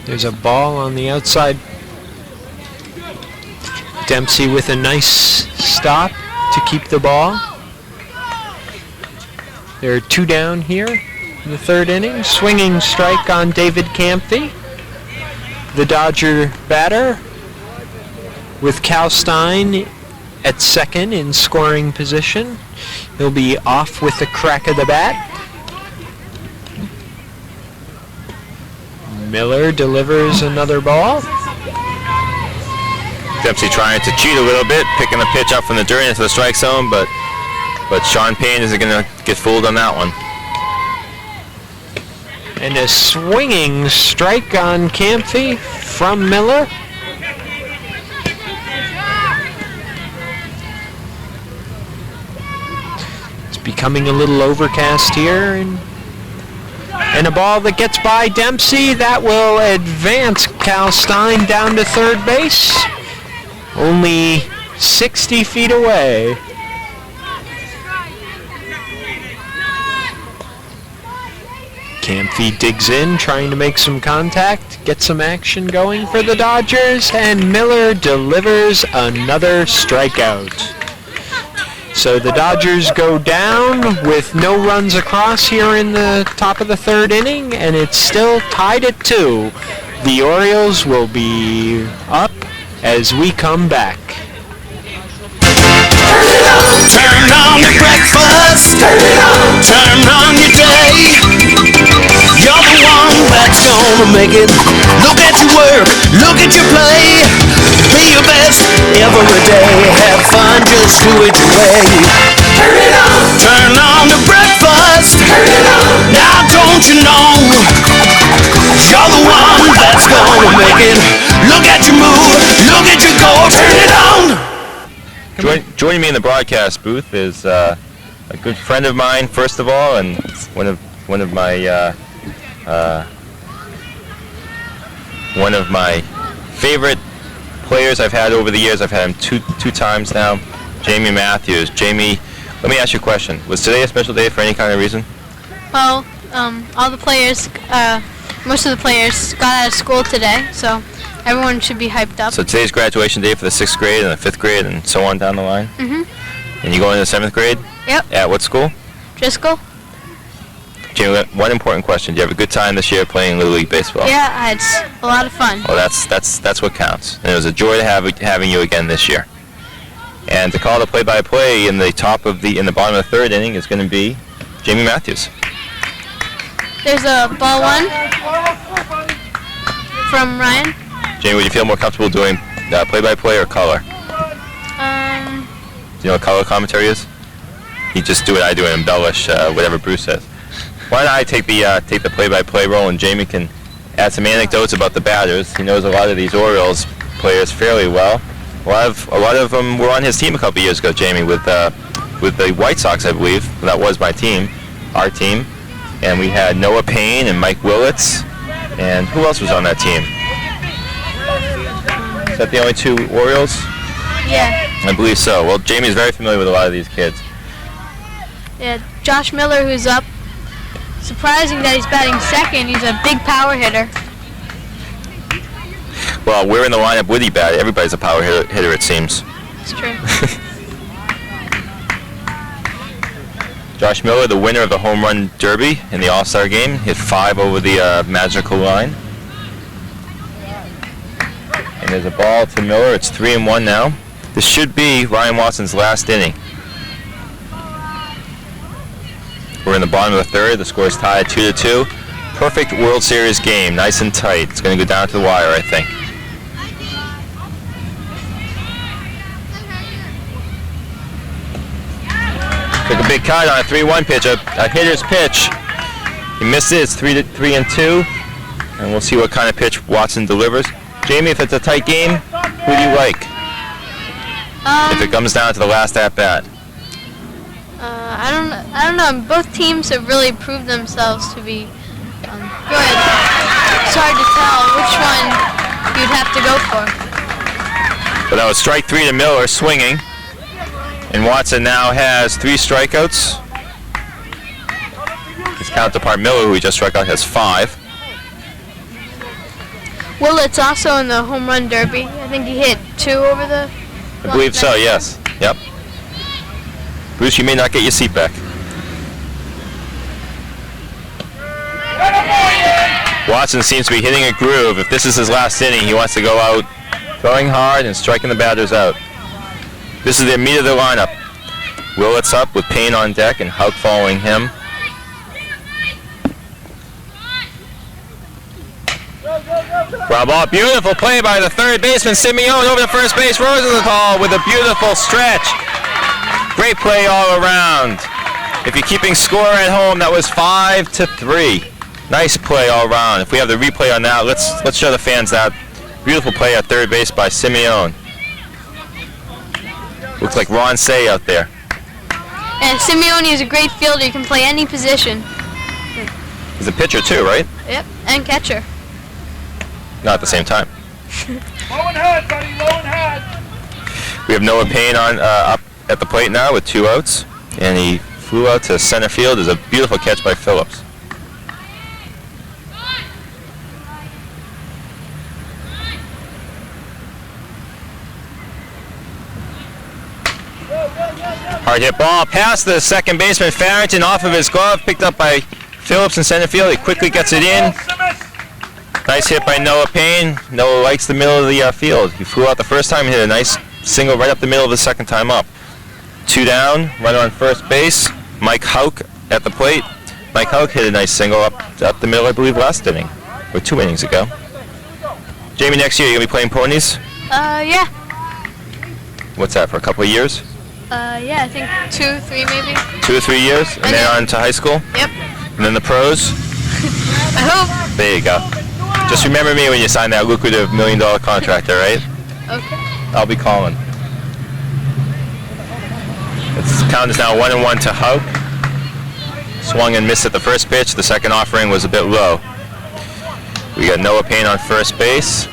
There's a ball on the outside. Dempsey with a nice stop to keep the ball. There are two down here in the third inning. Swinging strike on David Camphy. The Dodger batter with Cal Stein at second in scoring position. He'll be off with the crack of the bat. Miller delivers another ball. Dempsey trying to cheat a little bit, picking the pitch up from the dirt into the strike zone, but Sean Payne isn't going to get fooled on that one. And a swinging strike on Camphy from Miller. It's becoming a little overcast here, and a ball that gets by Dempsey that will advance Cal Stein down to third base, only 60 feet away. Camphy digs in, trying to make some contact, get some action going for the Dodgers, and Miller delivers another strikeout. So the Dodgers go down with no runs across here in the top of the third inning, and it's still tied at 2. The Orioles will be up as we come back. Turn on your breakfast, turn on your day. You're the one that's gonna make it. Look at your work, look at your play. Be your best every day. Have fun, just do it your way. Turn on the breakfast. Now don't you know you're the one that's gonna make it. Look at your move, look at your goal. Turn it on. Joining me in the broadcast booth is a good friend of mine, first of all, and one of my favorite players I've had over the years. I've had him two times now. Jamie Matthews. Jamie, let me ask you a question. Was today a special day for any kind of reason? Well, all the players, most of the players got out of school today, so everyone should be hyped up. So today's graduation day for the 6th grade and the 5th grade and so on down the line? Mm-hmm. And you go into the 7th grade? Yep. At what school? Driscoll. Jamie, one important question. Did you have a good time this year playing Little League Baseball? Yeah, I had a lot of fun. Well, that's what counts. And it was a joy to having you again this year. And to call the play-by-play in the bottom of the third inning is going to be Jamie Matthews. There's a ball one from Ryan. Jamie, would you feel more comfortable doing play-by-play or color? Do you know what color commentary is? You just do what I do and embellish whatever Bruce says. Why don't I take the play-by-play role, and Jamie can add some anecdotes about the batters. He knows a lot of these Orioles players fairly well. A lot of them were on his team a couple years ago, Jamie, with the White Sox, I believe. That was my team, our team. And we had Noah Payne and Mike Willits. And who else was on that team? Is that the only two Orioles? Yeah. I believe so. Well, Jamie's very familiar with a lot of these kids. Yeah, Josh Miller, who's up. Surprising that he's batting second. He's a big power hitter. Well, we're in the lineup with bat. Everybody's a power hitter, it seems. It's true. Josh Miller, the winner of the home run derby in the All-Star game, hit 5 over the magical line. And there's a ball to Miller. It's 3-1 now. This should be Ryan Watson's last inning. We're in the bottom of the third. The score is tied 2-2. Perfect World Series game, nice and tight. It's going to go down to the wire, I think. Took a big cut on a 3-1 pitch, a hitter's pitch. He missed it. It's 3-2, and we'll see what kind of pitch Watson delivers. Jamie, if it's a tight game, who do you like? If it comes down to the last at bat. I don't know. Both teams have really proved themselves to be good. It's hard to tell which one you'd have to go for. But that was strike 3 to Miller, swinging. And Watson now has 3 strikeouts. His counterpart Miller, who he just struck out, has 5. Willett's also in the home run derby. I think he hit 2 over the... I believe so, yes. Yep. Bruce, you may not get your seat back. Watson seems to be hitting a groove. If this is his last inning, he wants to go out throwing hard and striking the batters out. This is the meat of the lineup. Willett's up with Payne on deck and Houck following him. Ground ball, beautiful play by the third baseman, Simeone over to first base. Rosenthal with a beautiful stretch. Great play all around. If you're keeping score at home, that was 5-3. Nice play all around. If we have the replay on that, let's show the fans that. Beautiful play at third base by Simeone. Looks like Ron Say out there. And Simeone is a great fielder. He can play any position. He's a pitcher too, right? Yep, and catcher. Not at the same time. Low and hard, buddy, low and hard. We have Noah Payne on up at the plate now with 2 outs, and he flew out to center field. There's a beautiful catch by Phillips. Hard hit ball past the second baseman Farrington off of his glove, picked up by Phillips in center field. He quickly gets it in. Nice hit by Noah Payne. Noah likes the middle of the field. He flew out the first time and hit a nice single right up the middle of the second time up. 2 down, runner on first base. Mike Houck at the plate. Mike Houck hit a nice single up the middle, I believe, last inning, or 2 innings ago. Jamie, next year you're going to be playing ponies? Yeah. What's that, for a couple of years? Yeah, I think 2, 3 maybe. 2 or 3 years, and then on to high school? Yep. And then the pros? I hope. There you go. Just remember me when you sign that lucrative $1 million contract, all right? Okay. I'll be calling. The count is now 1-1 to Houck. Swung and missed at the first pitch. The second offering was a bit low. We got Noah Payne on first base.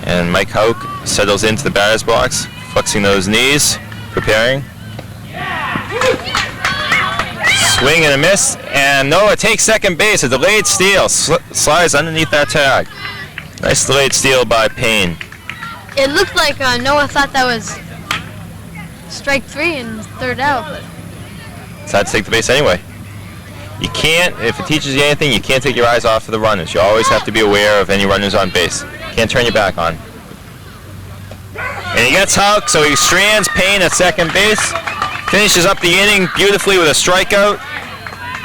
And Mike Houck settles into the batter's box, flexing those knees, preparing. Swing and a miss, and Noah takes second base. A delayed steal, slides underneath that tag. Nice delayed steal by Payne. It looked like Noah thought that was strike 3 and third out, but Decided to take the base anyway. You can't, if it teaches you anything, you can't take your eyes off of the runners. You always have to be aware of any runners on base. Can't turn your back on. And he gets Houck, so he strands Payne at second base. Finishes up the inning beautifully with a strikeout.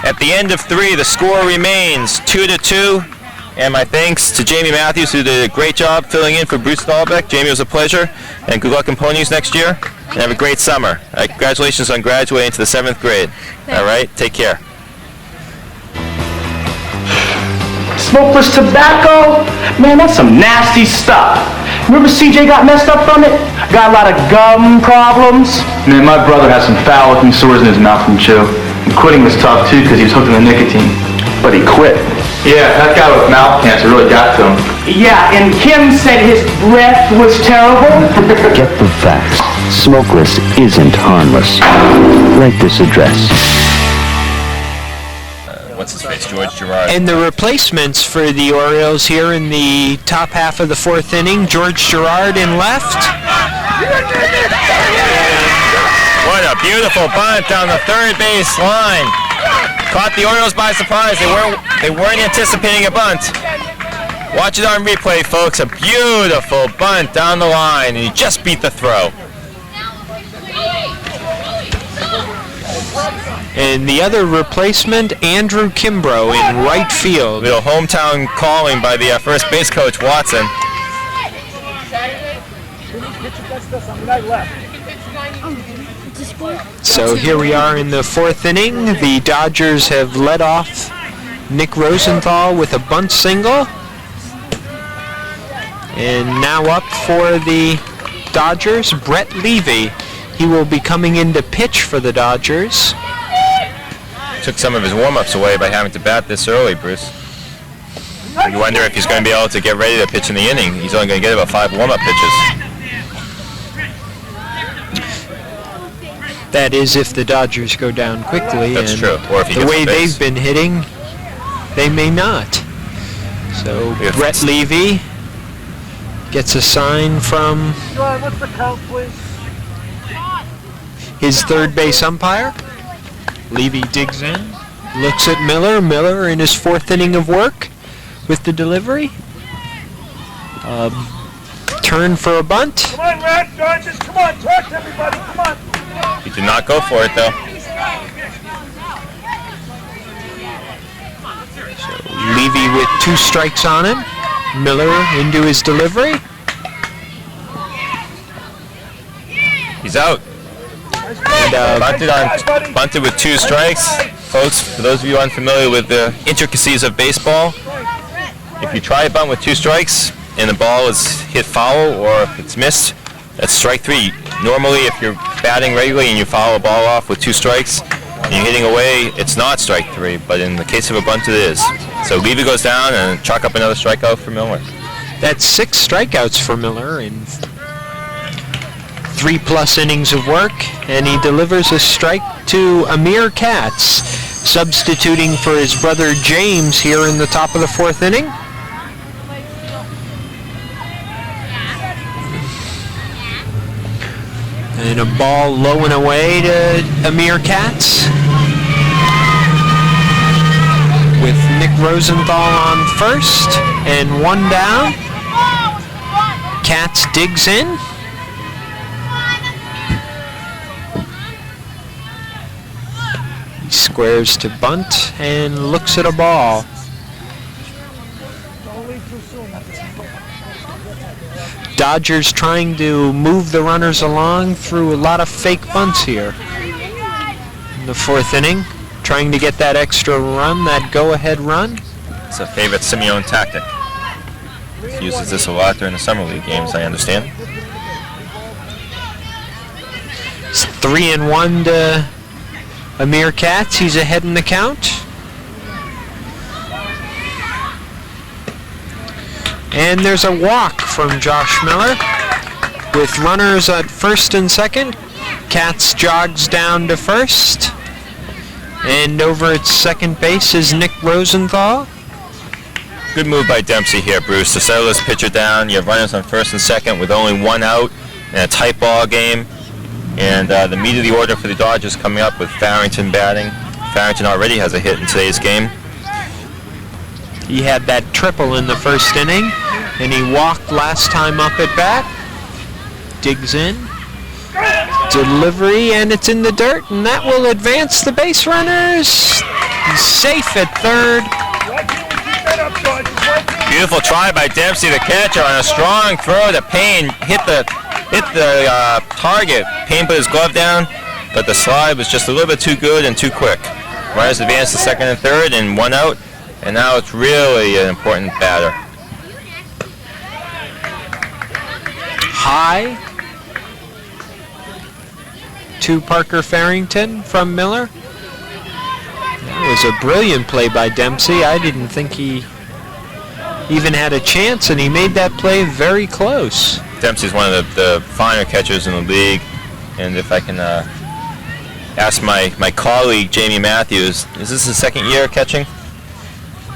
At the end of 3, the score remains 2-2. And my thanks to Jamie Matthews, who did a great job filling in for Bruce Dahlbeck. Jamie, it was a pleasure. And good luck in ponies next year. And have a great summer. Congratulations on graduating to the 7th grade. All right, take care. Smokeless tobacco? Man, that's some nasty stuff. Remember CJ got messed up from it? Got a lot of gum problems? Man, my brother had some foul-looking sores in his mouth from chew. And quitting was tough, too, because he was hooked on the nicotine. But he quit. Yeah, that guy with mouth cancer really got to him. Yeah, and Kim said his breath was terrible. Get the facts. Smokeless isn't harmless. Write this address. What's his face? George Girard. And the replacements for the Orioles here in the top half of the fourth inning, George Girard in left. What a beautiful bunt down the third base line. Caught the Orioles by surprise. They weren't anticipating a bunt. Watch it on replay, folks. A beautiful bunt down the line, and he just beat the throw. And the other replacement, Andrew Kimbrough in right field. Little hometown calling by the first base coach, Watson. So here we are in the fourth inning. The Dodgers have led off Nick Rosenthal with a bunt single. And now up for the Dodgers, Brett Levy. He will be coming in to pitch for the Dodgers. Took some of his warm-ups away by having to bat this early, Bruce. You wonder if he's going to be able to get ready to pitch in the inning. He's only going to get about 5 warm-up pitches. That is if the Dodgers go down quickly. That's and true. Or if he the gets way on base. they've been hitting, they may not. So Brett Levy gets a sign from What's the count, please? his third base umpire. Levy digs in, looks at Miller. Miller in his fourth inning of work with the delivery. Turn for a bunt. Come on, Rat, Dodgers, come on, talk to everybody, come on. He did not go for it, though. So Levy with 2 strikes on him. Miller into his delivery. He's out. And, bunted with 2 strikes. Folks, for those of you unfamiliar with the intricacies of baseball, if you try a bunt with 2 strikes and the ball is hit foul or if it's missed, that's strike 3. Normally, if you're batting regularly and you foul a ball off with 2 strikes and you're hitting away, it's not strike 3. But in the case of a bunt, it is. So Levy goes down and chalk up another strikeout for Miller. That's 6 strikeouts for Miller in 3+ innings of work, and he delivers a strike to Amir Katz, substituting for his brother James here in the top of the fourth inning. And a ball low and away to Amir Katz, with Nick Rosenthal on first, and 1 down. Katz digs in. He squares to bunt and looks at a ball. Dodgers trying to move the runners along through a lot of fake bunts here in the fourth inning, trying to get that extra run, that go-ahead run. It's a favorite Simeone tactic. He uses this a lot during the summer league games, I understand. It's 3-1 to Amir Katz. He's ahead in the count. And there's a walk from Josh Miller. With runners at first and second, Katz jogs down to first. And over at second base is Nick Rosenthal. Good move by Dempsey here, Bruce, to settle this pitcher down. You have runners on first and second with only 1 out in a tight ball game. And the meat of the order for the Dodgers coming up with Farrington batting. Farrington already has a hit in today's game. He had that triple in the first inning, and he walked last time up at bat. Digs in. Delivery, and it's in the dirt, and that will advance the base runners. He's safe at third. Beautiful try by Dempsey, the catcher, on a strong throw to Payne. Hit the target. Payne put his glove down, but the slide was just a little bit too good and too quick. Runners advanced to second and third, and 1 out, and now it's really an important batter. High to Parker Farrington from Miller. That was a brilliant play by Dempsey. I didn't think he even had a chance, and he made that play very close. Dempsey's one of the finer catchers in the league, and if I can ask my colleague Jamie Matthews, is this his second year catching?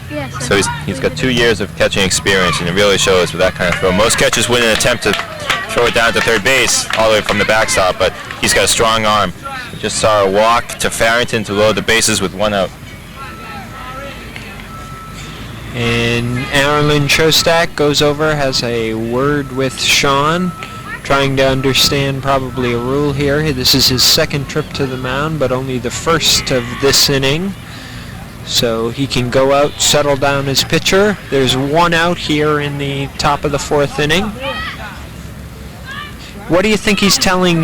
Yes. So he's got 2 years of catching experience, and it really shows with that kind of throw. Most catchers wouldn't attempt to throw it down to third base all the way from the backstop, but he's got a strong arm. We just saw a walk to Farrington to load the bases with 1 out. And Arlen Shostak goes over, has a word with Sean, trying to understand probably a rule here. This is his second trip to the mound, but only the first of this inning. So he can go out, settle down his pitcher. There's 1 out here in the top of the 4th inning. What do you think he's telling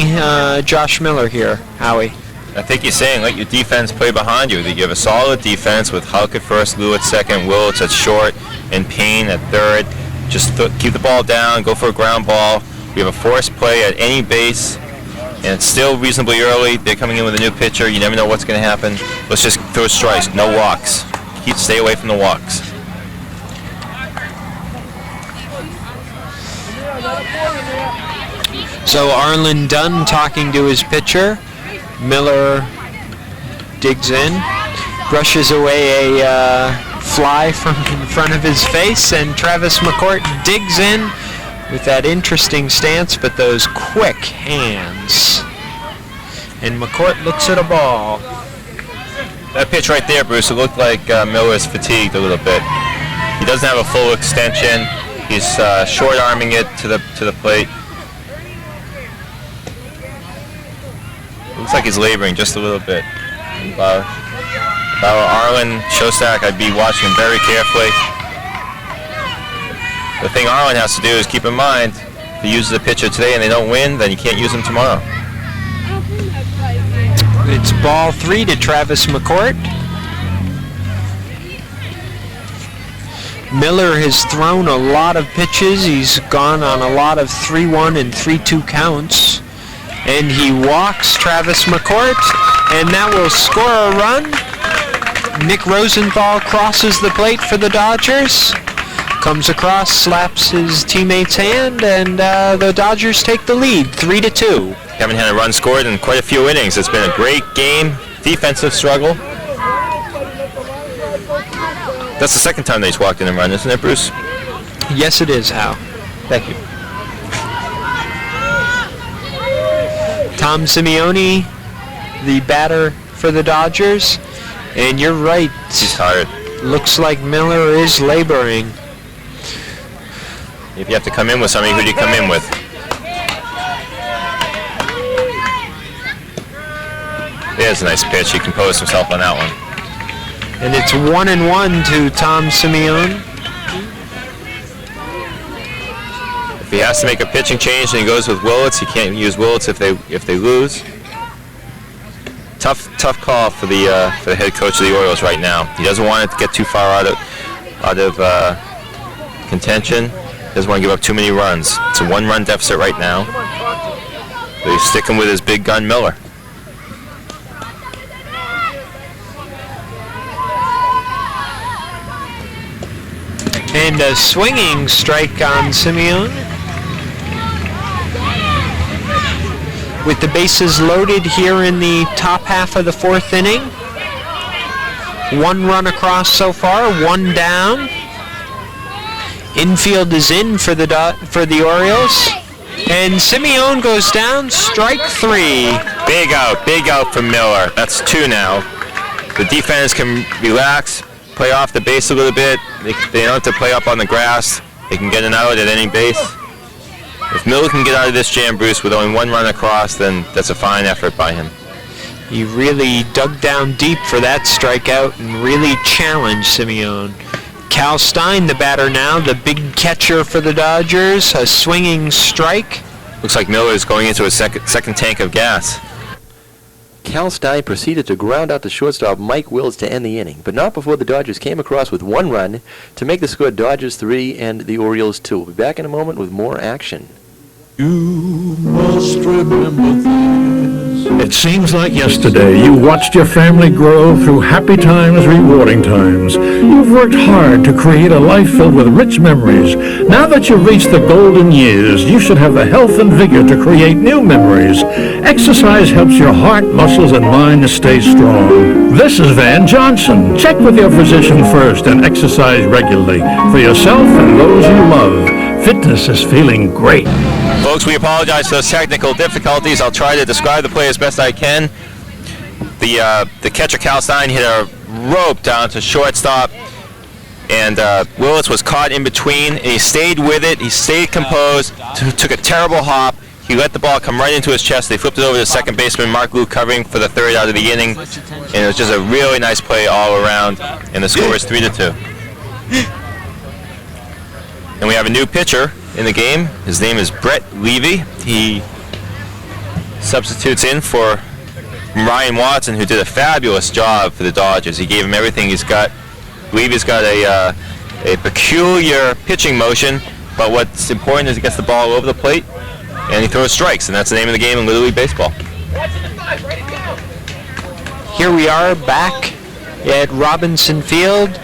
Josh Miller here, Howie? I think he's saying let your defense play behind you. That you have a solid defense with Hulk at first, Lou at second, Willits at short, and Payne at third. Just keep the ball down, go for a ground ball. We have a forced play at any base, and it's still reasonably early. They're coming in with a new pitcher. You never know what's going to happen. Let's just throw strikes, no walks. Stay away from the walks. So Arlen Dunn talking to his pitcher. Miller digs in, brushes away a fly from in front of his face, and Travis McCourt digs in with that interesting stance, but those quick hands. And McCourt looks at a ball. That pitch right there, Bruce, it looked like Miller's fatigued a little bit. He doesn't have a full extension. He's short-arming it to the plate. Looks like he's laboring just a little bit. About Arlen Shostak, I'd be watching him very carefully. The thing Arlen has to do is keep in mind, if he uses a pitcher today and they don't win, then you can't use him tomorrow. It's ball 3 to Travis McCourt. Miller has thrown a lot of pitches. He's gone on a lot of 3-1 and 3-2 counts. And he walks Travis McCourt, and that will score a run. Nick Rosenthal crosses the plate for the Dodgers. Comes across, slaps his teammate's hand, and the Dodgers take the lead, 3-2. Haven't had a run scored in quite a few innings. It's been a great game. Defensive struggle. That's the second time they've walked in and run, isn't it, Bruce? Yes, it is, Hal. Thank you. Tom Simeone, the batter for the Dodgers. And you're right. He's tired. Looks like Miller is laboring. If you have to come in with somebody, who do you come in with? There's a nice pitch. He composed himself on that one. And it's 1-1 to Tom Simeone. If he has to make a pitching change and he goes with Willits, he can't use Willits if they lose. Tough call for the head coach of the Orioles right now. He doesn't want it to get too far out of contention. Doesn't want to give up too many runs. It's a 1-run deficit right now. But he's sticking with his big gun Miller. And a swinging strike on Simeone. With the bases loaded here in the top half of the 4th inning. 1 run across so far, 1 down. Infield is in for the Orioles. And Simeone goes down, strike 3. Big out from Miller. That's 2 now. The defense can relax, play off the base a little bit. They don't have to play up on the grass. They can get an out at any base. If Miller can get out of this jam, Bruce, with only 1 run across, then that's a fine effort by him. He really dug down deep for that strikeout and really challenged Simeone. Cal Stein, the batter now, the big catcher for the Dodgers, a swinging strike. Looks like Miller is going into a second tank of gas. Cal Stein proceeded to ground out the shortstop Mike Wills to end the inning, but not before the Dodgers came across with 1 run to make the score Dodgers 3 and the Orioles 2. We'll be back in a moment with more action. You must remember this. It seems like yesterday you watched your family grow through happy times, rewarding times. You've worked hard to create a life filled with rich memories. Now that you've reached the golden years, you should have the health and vigor to create new memories. Exercise helps your heart, muscles, and mind to stay strong. This is Van Johnson. Check with your physician first and exercise regularly for yourself and those you love. Fitness is feeling great. Folks, we apologize for those technical difficulties. I'll try to describe the play as best I can. The catcher, Cal Stein, hit a rope down to shortstop, and Willis was caught in between, and he stayed with it. He stayed composed, took a terrible hop. He let the ball come right into his chest. They flipped it over to second baseman Mark Liu, covering for the third out of the inning, and it was just a really nice play all around, and the score is 3-2. And we have a new pitcher in the game. His name is Brett Levy. He substitutes in for Ryan Watson, who did a fabulous job for the Dodgers. He gave him everything he's got. Levy's got a peculiar pitching motion, but what's important is he gets the ball over the plate and he throws strikes, and that's the name of the game in Little League Baseball. Here we are back at Robinson Field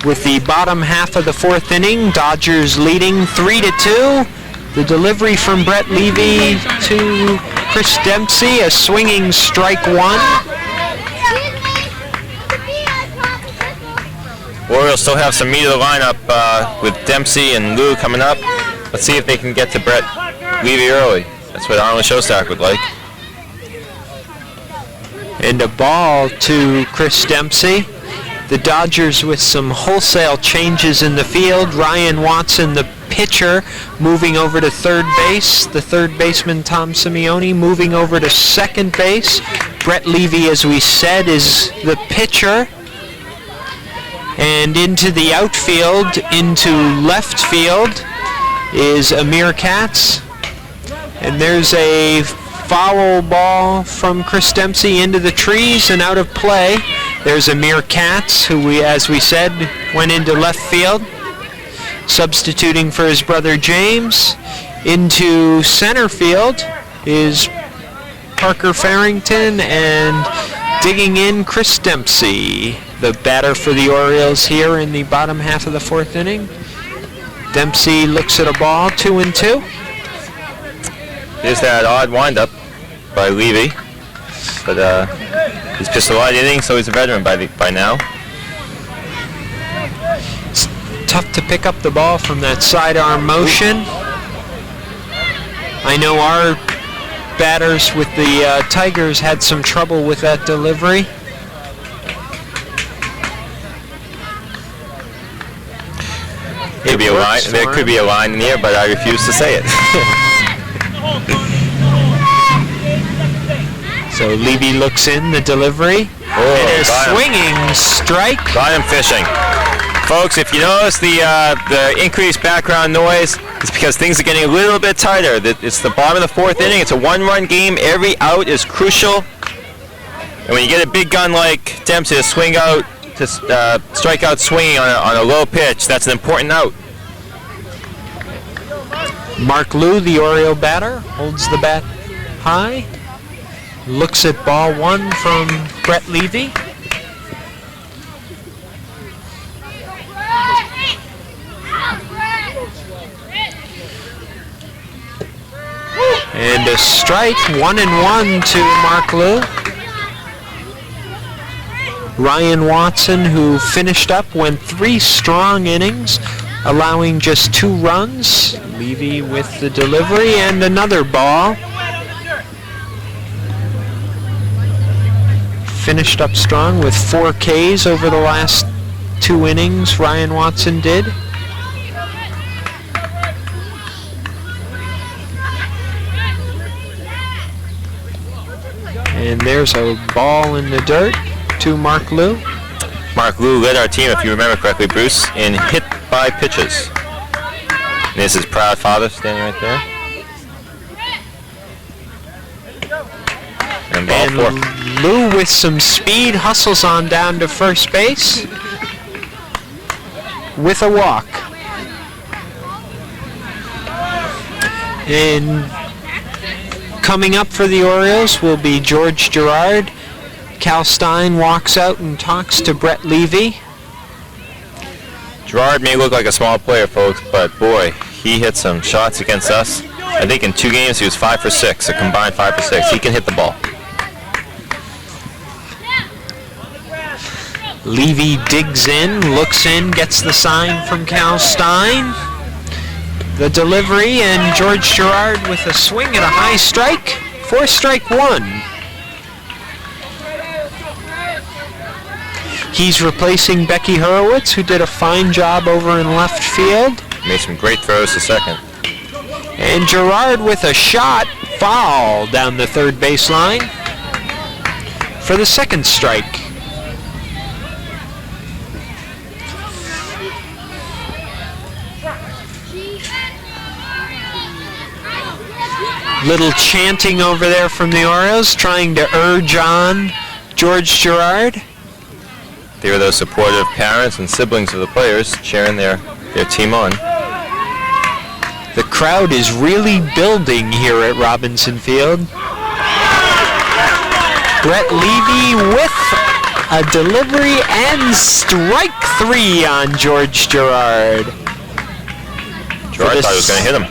with the bottom half of the fourth inning. Dodgers leading 3-2. The delivery from Brett Levy to Chris Dempsey, a swinging strike one. Orioles still have some meat of the lineup with Dempsey and Lou coming up. Let's see if they can get to Brett Levy early. That's what Arnold Shostak would like. And a ball to Chris Dempsey. The Dodgers with some wholesale changes in the field. Ryan Watson, the pitcher, moving over to third base. The third baseman, Tom Simeone, moving over to second base. Brett Levy, as we said, is the pitcher. And into the outfield, into left field, is Amir Katz. And there's a foul ball from Chris Dempsey into the trees and out of play. There's Amir Katz, who as we said, went into left field, substituting for his brother James. Into center field is Parker Farrington, and digging in Chris Dempsey, the batter for the Orioles here in the bottom half of the fourth inning. Dempsey looks at a ball, 2-2. Here's that odd windup by Levy, but he's pitched a lot of innings, so he's a veteran by now. It's tough to pick up the ball from that sidearm motion. I know our batters with the Tigers had some trouble with that delivery. There could be a line in here, but I refuse to say it. So Levy looks in the delivery, and a swinging strike. Got him fishing. Folks, if you notice the increased background noise, it's because things are getting a little bit tighter. It's the bottom of the fourth inning. It's a one-run game. Every out is crucial. And when you get a big gun like Dempsey to swing out, to strike out swinging on a low pitch, that's an important out. Mark Liu, the Oriole batter, holds the bat high. Looks at ball one from Brett Levy. And a strike, 1-1 to Mark Liu. Ryan Watson, who finished up, went 3 strong innings, allowing just 2 runs. Levy with the delivery and another ball. Finished up strong with 4 Ks over the last 2 innings, Ryan Watson did. And there's a ball in the dirt to Mark Liu. Mark Liu led our team, if you remember correctly, Bruce, in hit by pitches. And this is proud father standing right there. And ball 4. Liu with some speed hustles on down to first base with a walk. coming up for the Orioles will be George Girard. Cal Stein walks out and talks to Brett Levy. Girard may look like a small player, folks, but boy, he hit some shots against us. I think in 2 games he was 5 for 6, a combined 5 for 6. He can hit the ball. Levy digs in, looks in, gets the sign from Cal Stein. The delivery, and George Girard with a swing at a high strike for strike 1. He's replacing Becky Horowitz, who did a fine job over in left field. Made some great throws to second. And Girard with a shot, foul down the third baseline for the second strike. Little chanting over there from the Orioles, trying to urge on George Girard. They were those supportive parents and siblings of the players cheering their team on. The crowd is really building here at Robinson Field. Brett Levy with a delivery and strike 3 on George Girard. Girard thought he was going to hit him.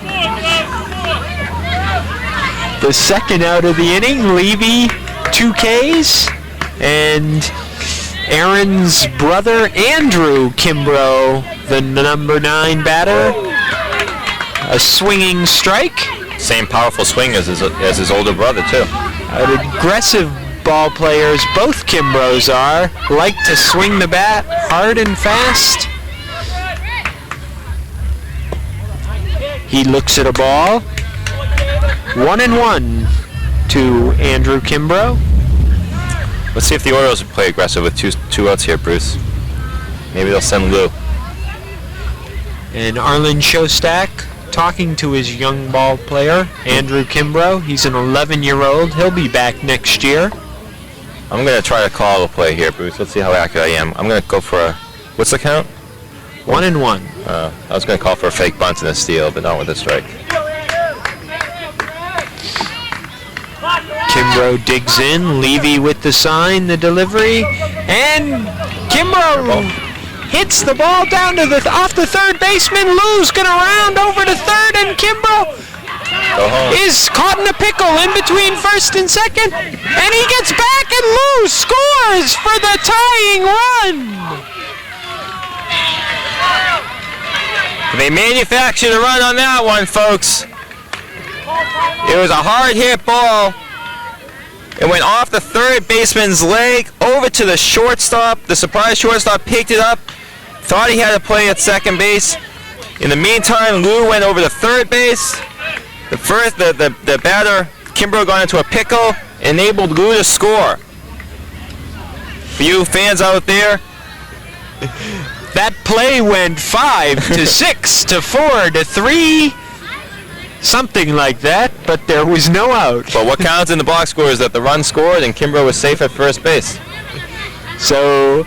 The second out of the inning, Levy 2 Ks, and Aaron's brother, Andrew Kimbrough, the number 9 batter, a swinging strike. Same powerful swing as his older brother, too. Aggressive ball players, both Kimbroughs are, like to swing the bat hard and fast. He looks at a ball. 1-1 to Andrew Kimbrough. Let's see if the Orioles would play aggressive with two outs here, Bruce. Maybe they'll send Lou. And Arlen Shostak talking to his young ball player, Andrew Kimbrough. He's an 11-year-old. He'll be back next year. I'm going to try to call a play here, Bruce. Let's see how accurate I am. I'm going to go for a... What's the count? 1-1. I was going to call for a fake bunt and a steal, but not with a strike. Kimbrough digs in, Levy with the sign, the delivery, and Kimbrough hits the ball down to off the third baseman. Lou's gonna round over to third, and Kimbrough is caught in a pickle in between first and second, and he gets back, and Lou scores for the tying run. They manufactured a run on that one, folks. It was a hard hit ball. It went off the third baseman's leg over to the shortstop. The surprise shortstop picked it up, thought he had to play at second base. In the meantime, Lou went over to third base. The batter, Kimbrough, got into a pickle, enabled Lou to score. For you fans out there, that play went 5 to 6 to 4 to 3. Something like that, but there was no out. But what counts in the box score is that the run scored and Kimbrough was safe at first base. So,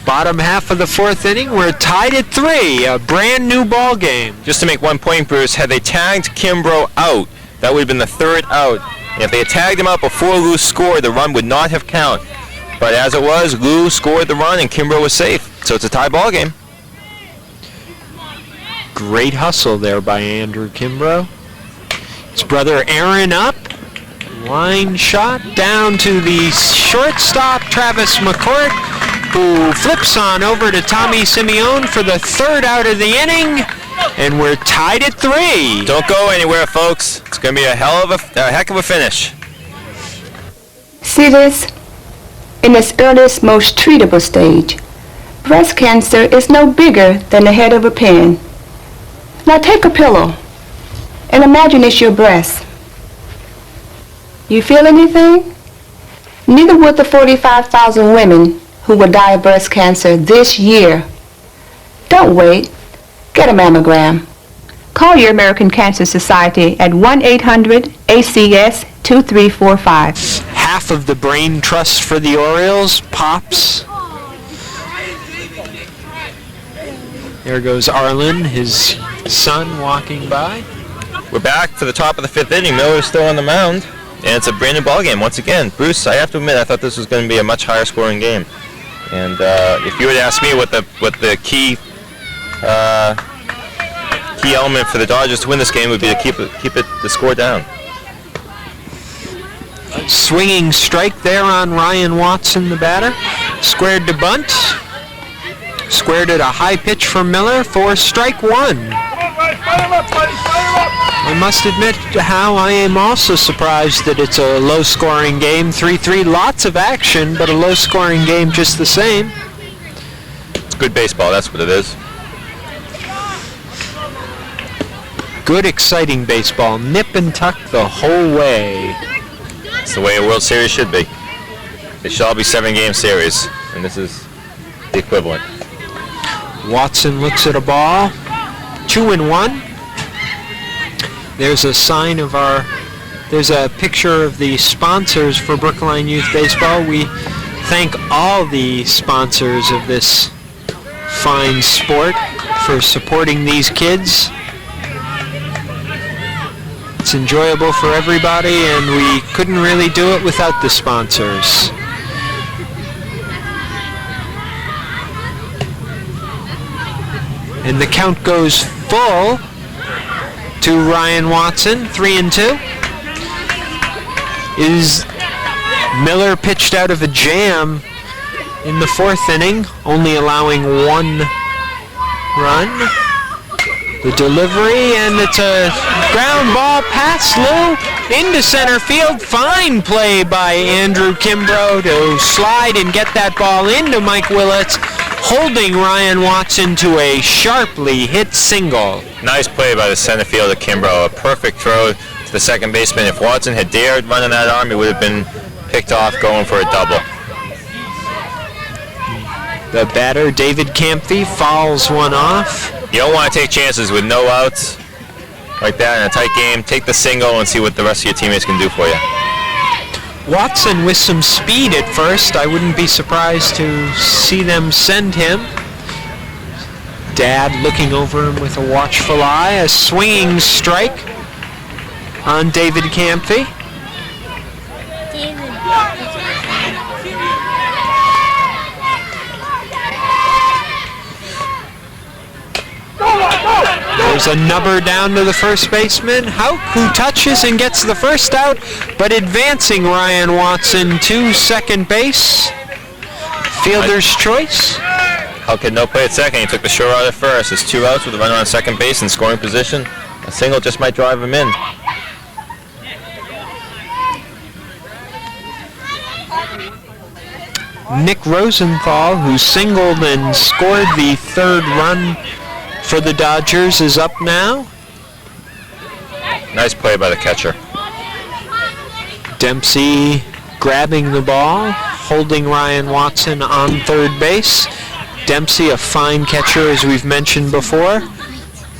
bottom half of the fourth inning, we're tied at 3, a brand new ball game. Just to make one point, Bruce, had they tagged Kimbrough out, that would have been the third out. And if they had tagged him out before Lou scored, the run would not have counted. But as it was, Lou scored the run and Kimbrough was safe. So it's a tie ball game. Great hustle there by Andrew Kimbrough. His brother Aaron up. Line shot down to the shortstop, Travis McCourt, who flips on over to Tommy Simeone for the third out of the inning. And we're tied at 3. Don't go anywhere, folks. It's going to be a heck of a finish. See this? In its earliest, most treatable stage, breast cancer is no bigger than the head of a pin. Now take a pillow and imagine it's your breast. You feel anything? Neither would the 45,000 women who will die of breast cancer this year. Don't wait. Get a mammogram. Call your American Cancer Society at 1-800-ACS-2345. Half of the brain trust for the Orioles pops. There goes Arlen, his son, walking by. We're back for the top of the 5th inning. Miller's still on the mound, and it's a brand new ball game once again. Bruce, I have to admit, I thought this was going to be a much higher scoring game. And if you were to ask me what the key element for the Dodgers to win this game would be to keep the score down. Swinging strike there on Ryan Watson, the batter. Squared to bunt. Squared at a high pitch from Miller for strike one. I must admit, Hal, I am also surprised that it's a low-scoring game. 3-3, lots of action, but a low-scoring game just the same. It's good baseball, that's what it is. Good, exciting baseball. Nip and tuck the whole way. It's the way a World Series should be. It should all be 7-game series, and this is the equivalent. Watson looks at a ball. 2-1. There's a sign of there's a picture of the sponsors for Brookline Youth Baseball. We thank all the sponsors of this fine sport for supporting these kids. It's enjoyable for everybody, and we couldn't really do it without the sponsors. And the count goes full to Ryan Watson, 3-2. Is Miller pitched out of a jam in the 4th inning, only allowing 1 run. The delivery, and it's a ground ball past Lou into center field. Fine play by Andrew Kimbrough to slide and get that ball into Mike Willits, holding Ryan Watson to a sharply hit single. Nice play by the center fielder Kimbrough. A perfect throw to the second baseman. If Watson had dared running that arm, he would have been picked off going for a double. The batter, David Camphy, fouls one off. You don't want to take chances with no outs like that in a tight game. Take the single and see what the rest of your teammates can do for you. Watson with some speed at first. I wouldn't be surprised to see them send him. Dad looking over him with a watchful eye. A swinging strike on David Camphy. There's a number down to the first baseman, Hauk, who touches and gets the first out, but advancing Ryan Watson to second base. Fielder's choice. Hauk had no play at second. He took the short out at first. It's 2 outs with a runner on second base in scoring position. A single just might drive him in. Nick Rosenthal, who singled and scored the 3rd run for the Dodgers, is up now. Nice play by the catcher. Dempsey grabbing the ball, holding Ryan Watson on 3rd base. Dempsey, a fine catcher, as we've mentioned before.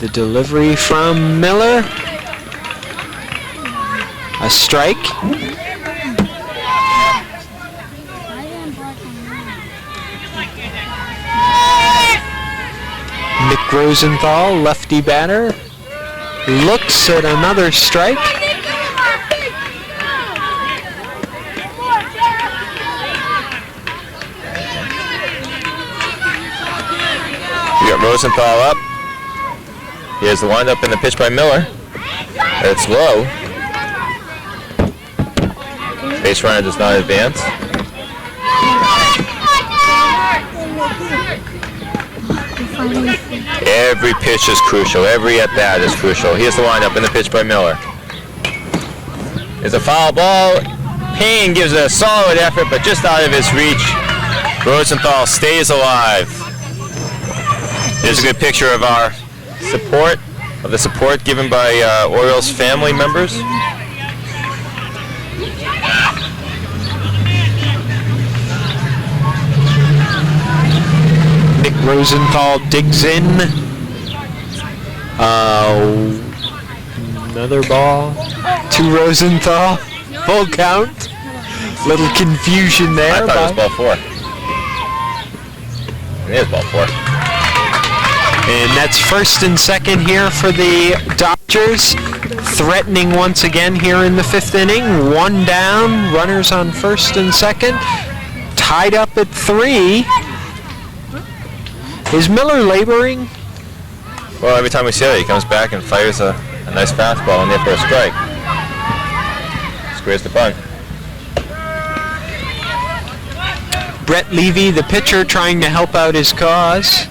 The delivery from Miller. A strike. Nick Rosenthal, lefty batter, looks at another strike. We got Rosenthal up. Here's the windup and the pitch by Miller. It's low. Base runner does not advance. Every pitch is crucial. Every at-bat is crucial. Here's the windup and the pitch by Miller. It's a foul ball. Payne gives it a solid effort, but just out of his reach. Rosenthal stays alive. Here's a good picture of our support, of the support given by Orioles family members. Nick Rosenthal digs in. Another ball to Rosenthal. Full count. Little confusion there. I thought it was ball 4. It is ball 4. And that's first and second here for the Dodgers. threatening once again here in the 5th inning. 1 down, runners on 1st and 2nd. Tied up at 3. Is Miller laboring? Well, every time we see it, he comes back and fires a nice fastball in there for a strike. Squares the bunt. Brett Levy, the pitcher, trying to help out his cause.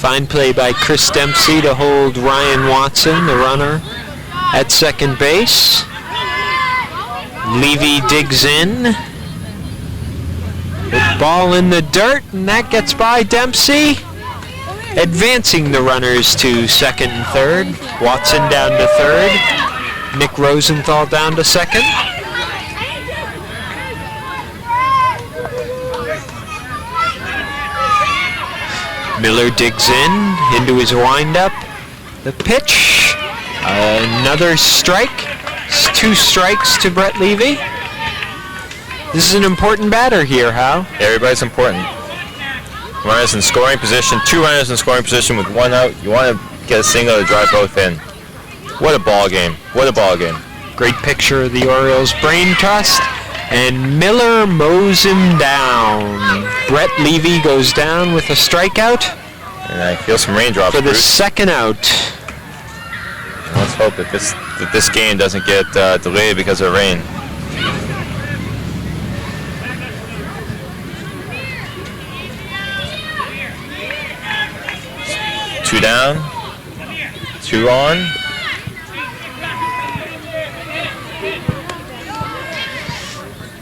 Fine play by Chris Dempsey to hold Ryan Watson, the runner, at second base. Levy digs in. The ball in the dirt, and that gets by Dempsey. Advancing the runners to 2nd and 3rd. Watson down to 3rd. Nick Rosenthal down to 2nd. Miller digs into his windup. The pitch, another strike. It's 2 strikes to Brett Levy. This is an important batter here, Hal. Everybody's important. Runners in scoring position, 2 runners in scoring position with 1 out. You want to get a single to drive both in. What a ball game. What a ball game. Great picture of the Orioles brain trust. And Miller mows him down. Brett Levy goes down with a strikeout. And I feel some raindrops, for the Bruce. 2nd out. Let's hope that this game doesn't get delayed because of rain. Two down, 2 on.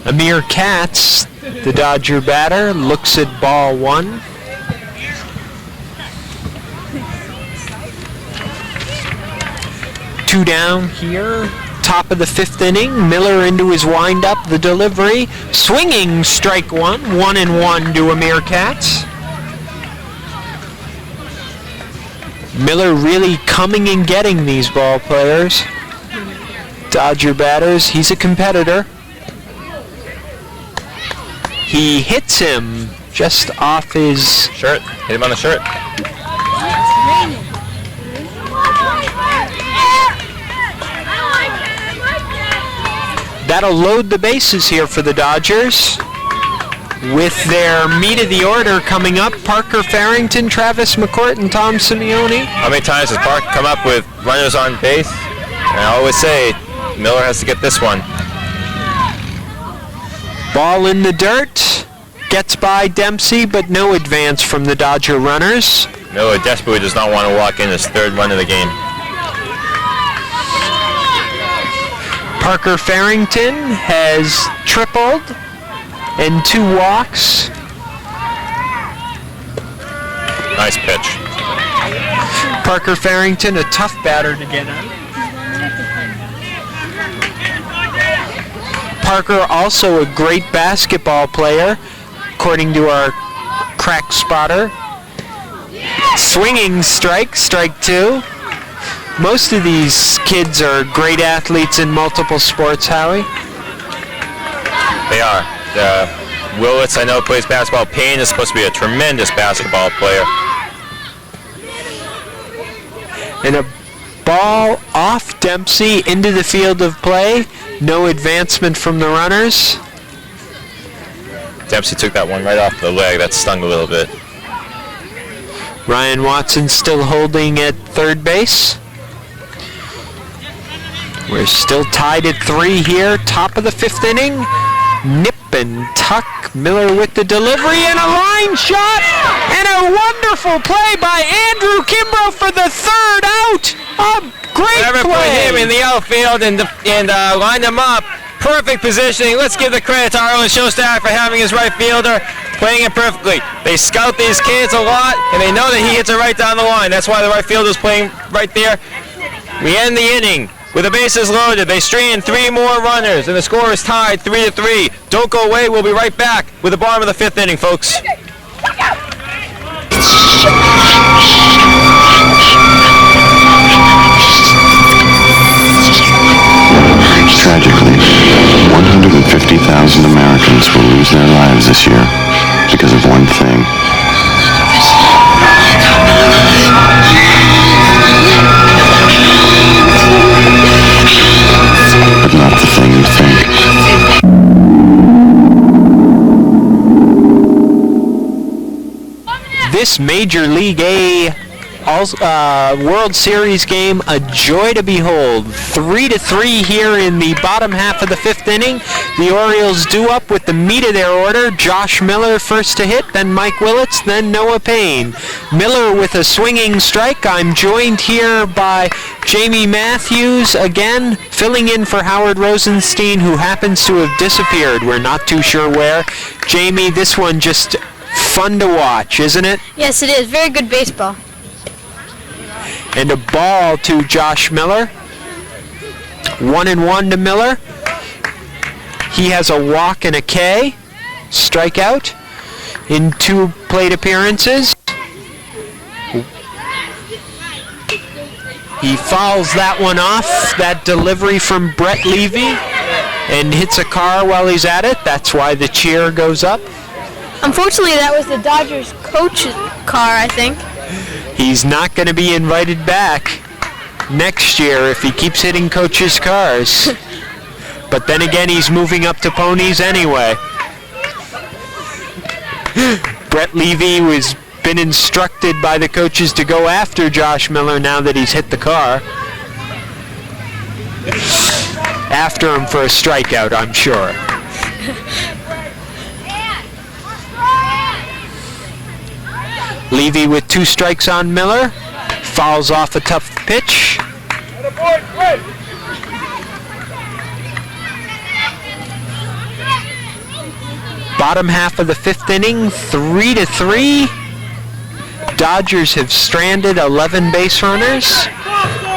Amir Katz, the Dodger batter, looks at ball 1. Two down here, top of the 5th inning. Miller into his windup, the delivery. Swinging strike 1, 1-1 to Amir Katz. Miller really coming and getting these ball players. Dodger batters, he's a competitor. He hits him just off his shirt. Hit him on the shirt. That'll load the bases here for the Dodgers. With their meat of the order coming up, Parker Farrington, Travis McCourt, and Tom Simeone. How many times has Park come up with runners on base? And I always say, Miller has to get this one. Ball in the dirt. Gets by Dempsey, but no advance from the Dodger runners. Miller desperately does not want to walk in his 3rd run of the game. Parker Farrington has tripled and 2 walks. Nice pitch. Parker Farrington, a tough batter to get on. Parker, also a great basketball player, according to our crack spotter. Swinging strike, strike 2. Most of these kids are great athletes in multiple sports, Howie. They are. Willits, I know, plays basketball. Payne is supposed to be a tremendous basketball player. And a ball off Dempsey into the field of play. No advancement from the runners. Dempsey took that one right off the leg. That stung a little bit. Ryan Watson still holding at 3rd base. We're still tied at 3 here. Top of the 5th inning. Nip and tuck. Miller with the delivery and a line shot. And a wonderful play by Andrew Kimbrough for the 3rd out. A great play. Put him in the outfield and lined him up. Perfect positioning. Let's give the credit to our own show staff for having his right fielder playing it perfectly. They scout these kids a lot, and they know that he hits it right down the line. That's why the right fielder is playing right there. We end the inning with the bases loaded. They string in 3 more runners, and the score is tied 3-3. Don't go away. We'll be right back with the bottom of the 5th inning, folks. Tragically, 150,000 Americans will lose their lives this year because of one thing. this Major League A World Series game a joy to behold. 3-3 here in the bottom half of the 5th inning. The Orioles due up with the meat of their order. Josh Miller first to hit, then Mike Willits, then Noah Payne. Miller with a swinging strike. I'm joined here by Jamie Matthews again, filling in for Howard Rosenstein, who happens to have disappeared. We're not too sure where. Jamie, this one just fun to watch, isn't it? Yes, it is. Very good baseball. And a ball to Josh Miller. 1-1 to Miller. He has a walk and a K. Strikeout in 2 plate appearances. He fouls that one off. That delivery from Brett Levy, and hits a car while he's at it. That's why the cheer goes up. Unfortunately, that was the Dodgers coach's car, I think. He's not going to be invited back next year if he keeps hitting coaches' cars. But then again, he's moving up to ponies anyway. Brett Levy was been instructed by the coaches to go after Josh Miller now that he's hit the car. After him for a strikeout, I'm sure. Levy with 2 strikes on Miller. Fouls off a tough pitch. Bottom half of the 5th inning, 3-3. Dodgers have stranded 11 base runners.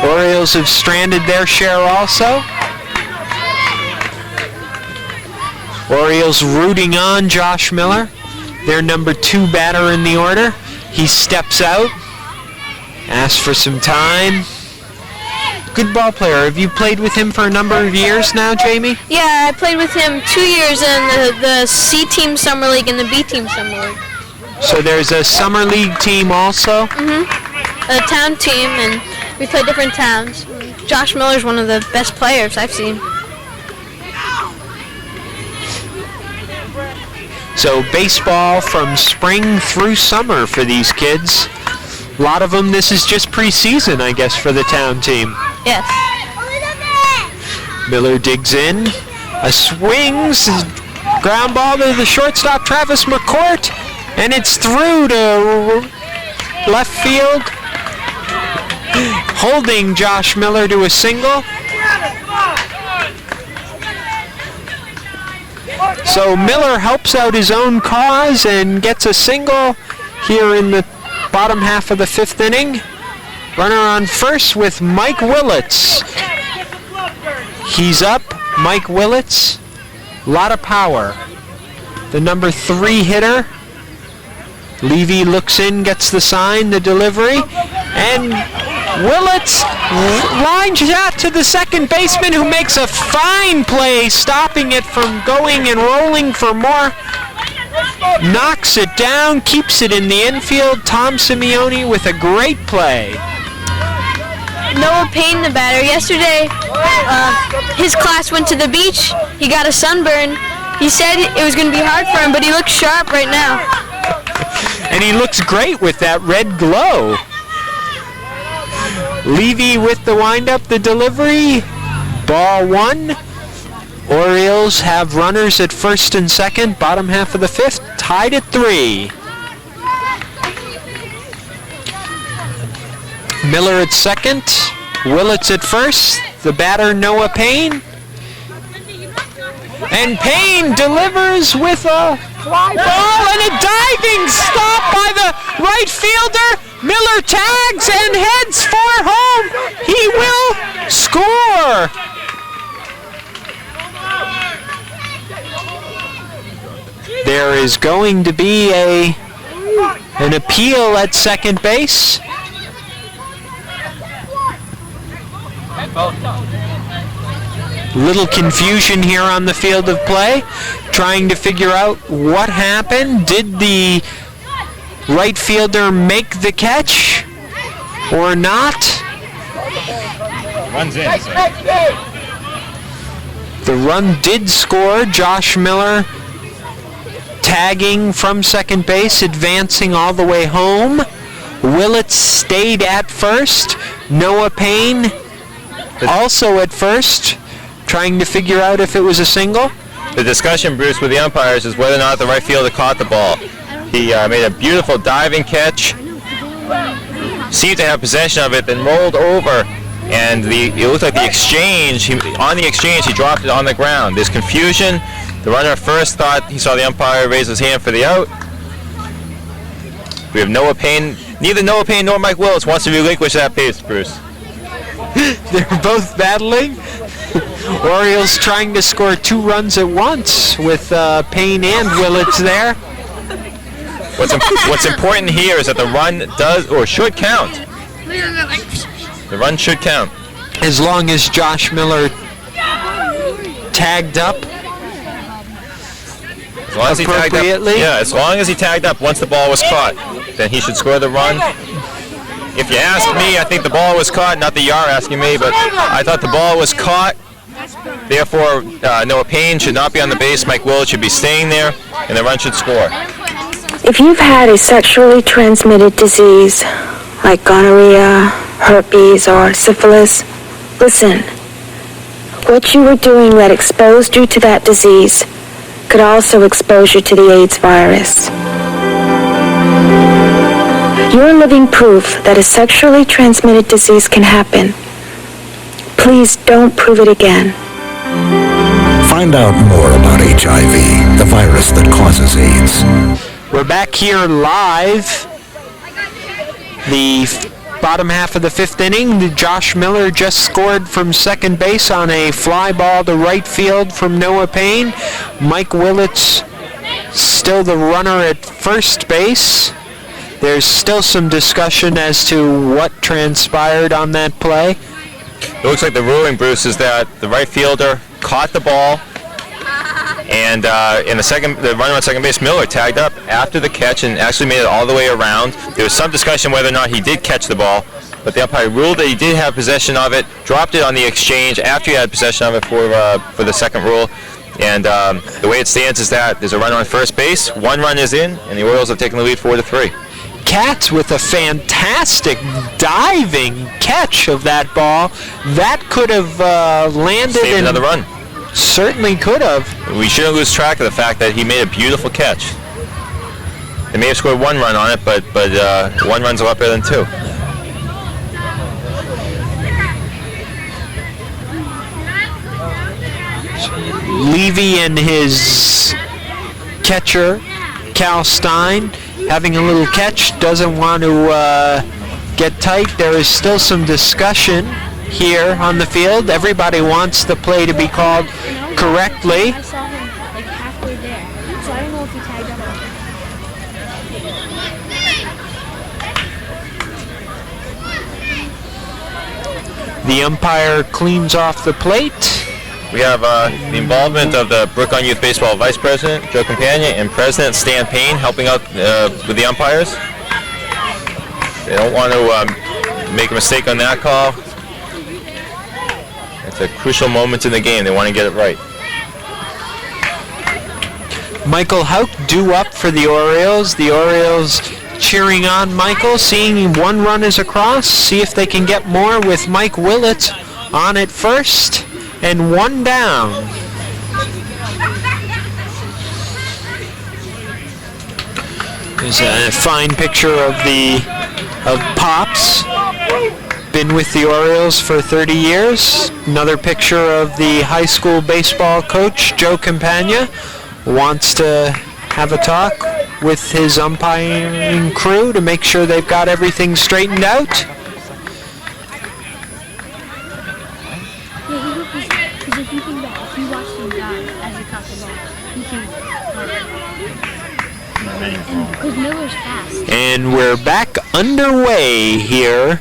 Orioles have stranded their share also. Orioles rooting on Josh Miller, their number 2 batter in the order. He steps out, asks for some time. Good ball player. Have you played with him for a number of years now, Jamie? Yeah, I played with him 2 years in the C Team Summer League and the B Team Summer League. So there's a Summer League team also? A town team, and we play different towns. Josh Miller's one of the best players I've seen. So baseball from spring through summer for these kids. A lot of them, this is just preseason, I guess, for the town team. Yes. Miller digs in. A swings, ground ball to the shortstop, Travis McCourt, and it's through to left field, holding Josh Miller to a single. So Miller helps out his own cause and gets a single here in the bottom half of the 5th inning. Runner on first with Mike Willits. He's up, Mike Willits. A lot of power. The number 3 hitter. Levy looks in, gets the sign, the delivery, and Willits lines out to the second baseman, who makes a fine play, stopping it from going and rolling for more. Knocks it down, keeps it in the infield. Tom Simeone with a great play. Noah Payne, the batter. Yesterday, his class went to the beach. He got a sunburn. He said it was going to be hard for him, but he looks sharp right now. And he looks great with that red glow. Levy with the windup, the delivery. Ball 1. Orioles have runners at first and second, bottom half of the 5th, tied at 3. Miller at second, Willits at first, the batter Noah Payne. And Payne delivers with a fly ball and a diving stop by the right fielder. Miller tags and heads for home. He will score. There is going to be an appeal at second base. Little confusion here on the field of play, trying to figure out what happened. Did the right fielder make the catch or not? Runs in. The run did score. Josh Miller tagging from second base, advancing all the way home. Willett stayed at first. Noah Payne also at first, trying to figure out if it was a single. The discussion, Bruce, with the umpires is whether or not the right fielder caught the ball. He made a beautiful diving catch, seemed to have possession of it, then rolled over, and it looked like the exchange, on the exchange he dropped it on the ground. There's confusion. The runner at first thought he saw the umpire raise his hand for the out. We have Noah Payne. Neither Noah Payne nor Mike Willis wants to relinquish that base, Bruce. They're both battling. Orioles trying to score 2 runs at once with Payne and Willits there. What's important here is that the run does or should count. The run should count. As long as Josh Miller tagged up as long as he tagged up, yeah, as long as he tagged up once the ball was caught, then he should score the run. If you ask me, I think the ball was caught. Not that you are asking me, but I thought the ball was caught. Therefore, Noah Payne should not be on the base. Mike Willett should be staying there, and the run should score. If you've had a sexually transmitted disease, like gonorrhea, herpes, or syphilis, listen. What you were doing that exposed you to that disease could also expose you to the AIDS virus. You're living proof that a sexually transmitted disease can happen. Please don't prove it again. Find out more about HIV, the virus that causes AIDS. We're back here live. The bottom half of the 5th inning. Josh Miller just scored from second base on a fly ball to right field from Noah Payne. Mike Willits still the runner at first base. There's still some discussion as to what transpired on that play. It looks like the ruling, Bruce, is that the right fielder caught the ball, and the runner on second base, Miller, tagged up after the catch and actually made it all the way around. There was some discussion whether or not he did catch the ball, but the umpire ruled that he did have possession of it, dropped it on the exchange after he had possession of it for the second rule. And the way it stands is that there's a runner on first base, 1 run is in, and the Orioles have taken the lead 4-3. Katz with a fantastic diving catch of that ball. That could have landed. Saved another run. Certainly could have. We shouldn't lose track of the fact that he made a beautiful catch. They may have scored 1 run on it, but 1 run's a lot better than 2. Levy and his catcher, Cal Stein, having a little catch, doesn't want to get tight. There is still some discussion here on the field. Everybody wants the play to be called correctly. I saw him like halfway there, so I don't know if he tagged up. The umpire cleans off the plate. We have the involvement of the Brookline Youth Baseball Vice President, Joe Campagna, and President Stan Payne helping out with the umpires. They don't want to make a mistake on that call. It's a crucial moment in the game. They want to get it right. Michael Hauk due up for the Orioles. The Orioles cheering on Michael, seeing 1 run is across. See if they can get more with Mike Willett on at first. And 1 down. There's a fine picture of Pops. Been with the Orioles for 30 years. Another picture of the high school baseball coach, Joe Campagna. Wants to have a talk with his umpiring crew to make sure they've got everything straightened out. If you think that if you watch him dive as he caught the ball, you can. And because Miller's fast. And we're back underway here.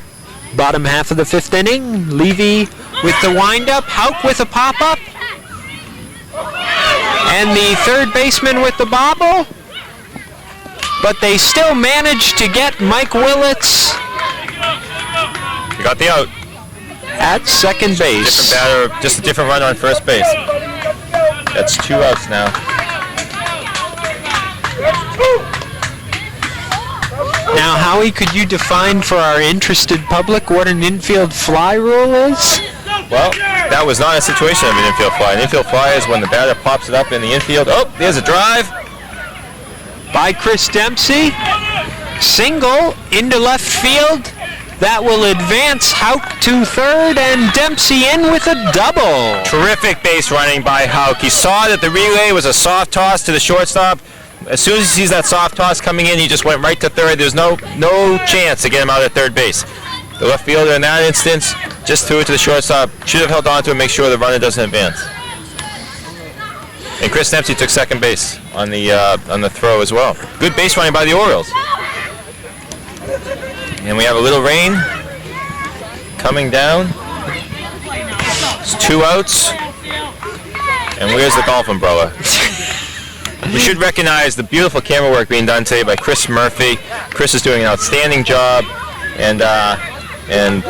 Bottom half of the 5th inning. Levy with the windup. Hauk with a pop-up. And the third baseman with the bobble. But they still managed to get Mike Willits. You got the out. At second base. Different batter, just a different runner on first base. That's 2 outs now. Now, Howie, could you define for our interested public what an infield fly rule is? Well, that was not a situation of an infield fly. An infield fly is when the batter pops it up in the infield. Oh, there's a drive. By Chris Dempsey. Single into left field. That will advance Hauk to third, and Dempsey in with a double. Terrific base running by Hauk. He saw that the relay was a soft toss to the shortstop. As soon as he sees that soft toss coming in, he just went right to third. There's no chance to get him out at third base. The left fielder in that instance just threw it to the shortstop. Should have held on to it, make sure the runner doesn't advance. And Chris Dempsey took second base on the throw as well. Good base running by the Orioles. And we have a little rain coming down. It's 2 outs. And where's the golf umbrella? We should recognize the beautiful camera work being done today by Chris Murphy. Chris is doing an outstanding job. And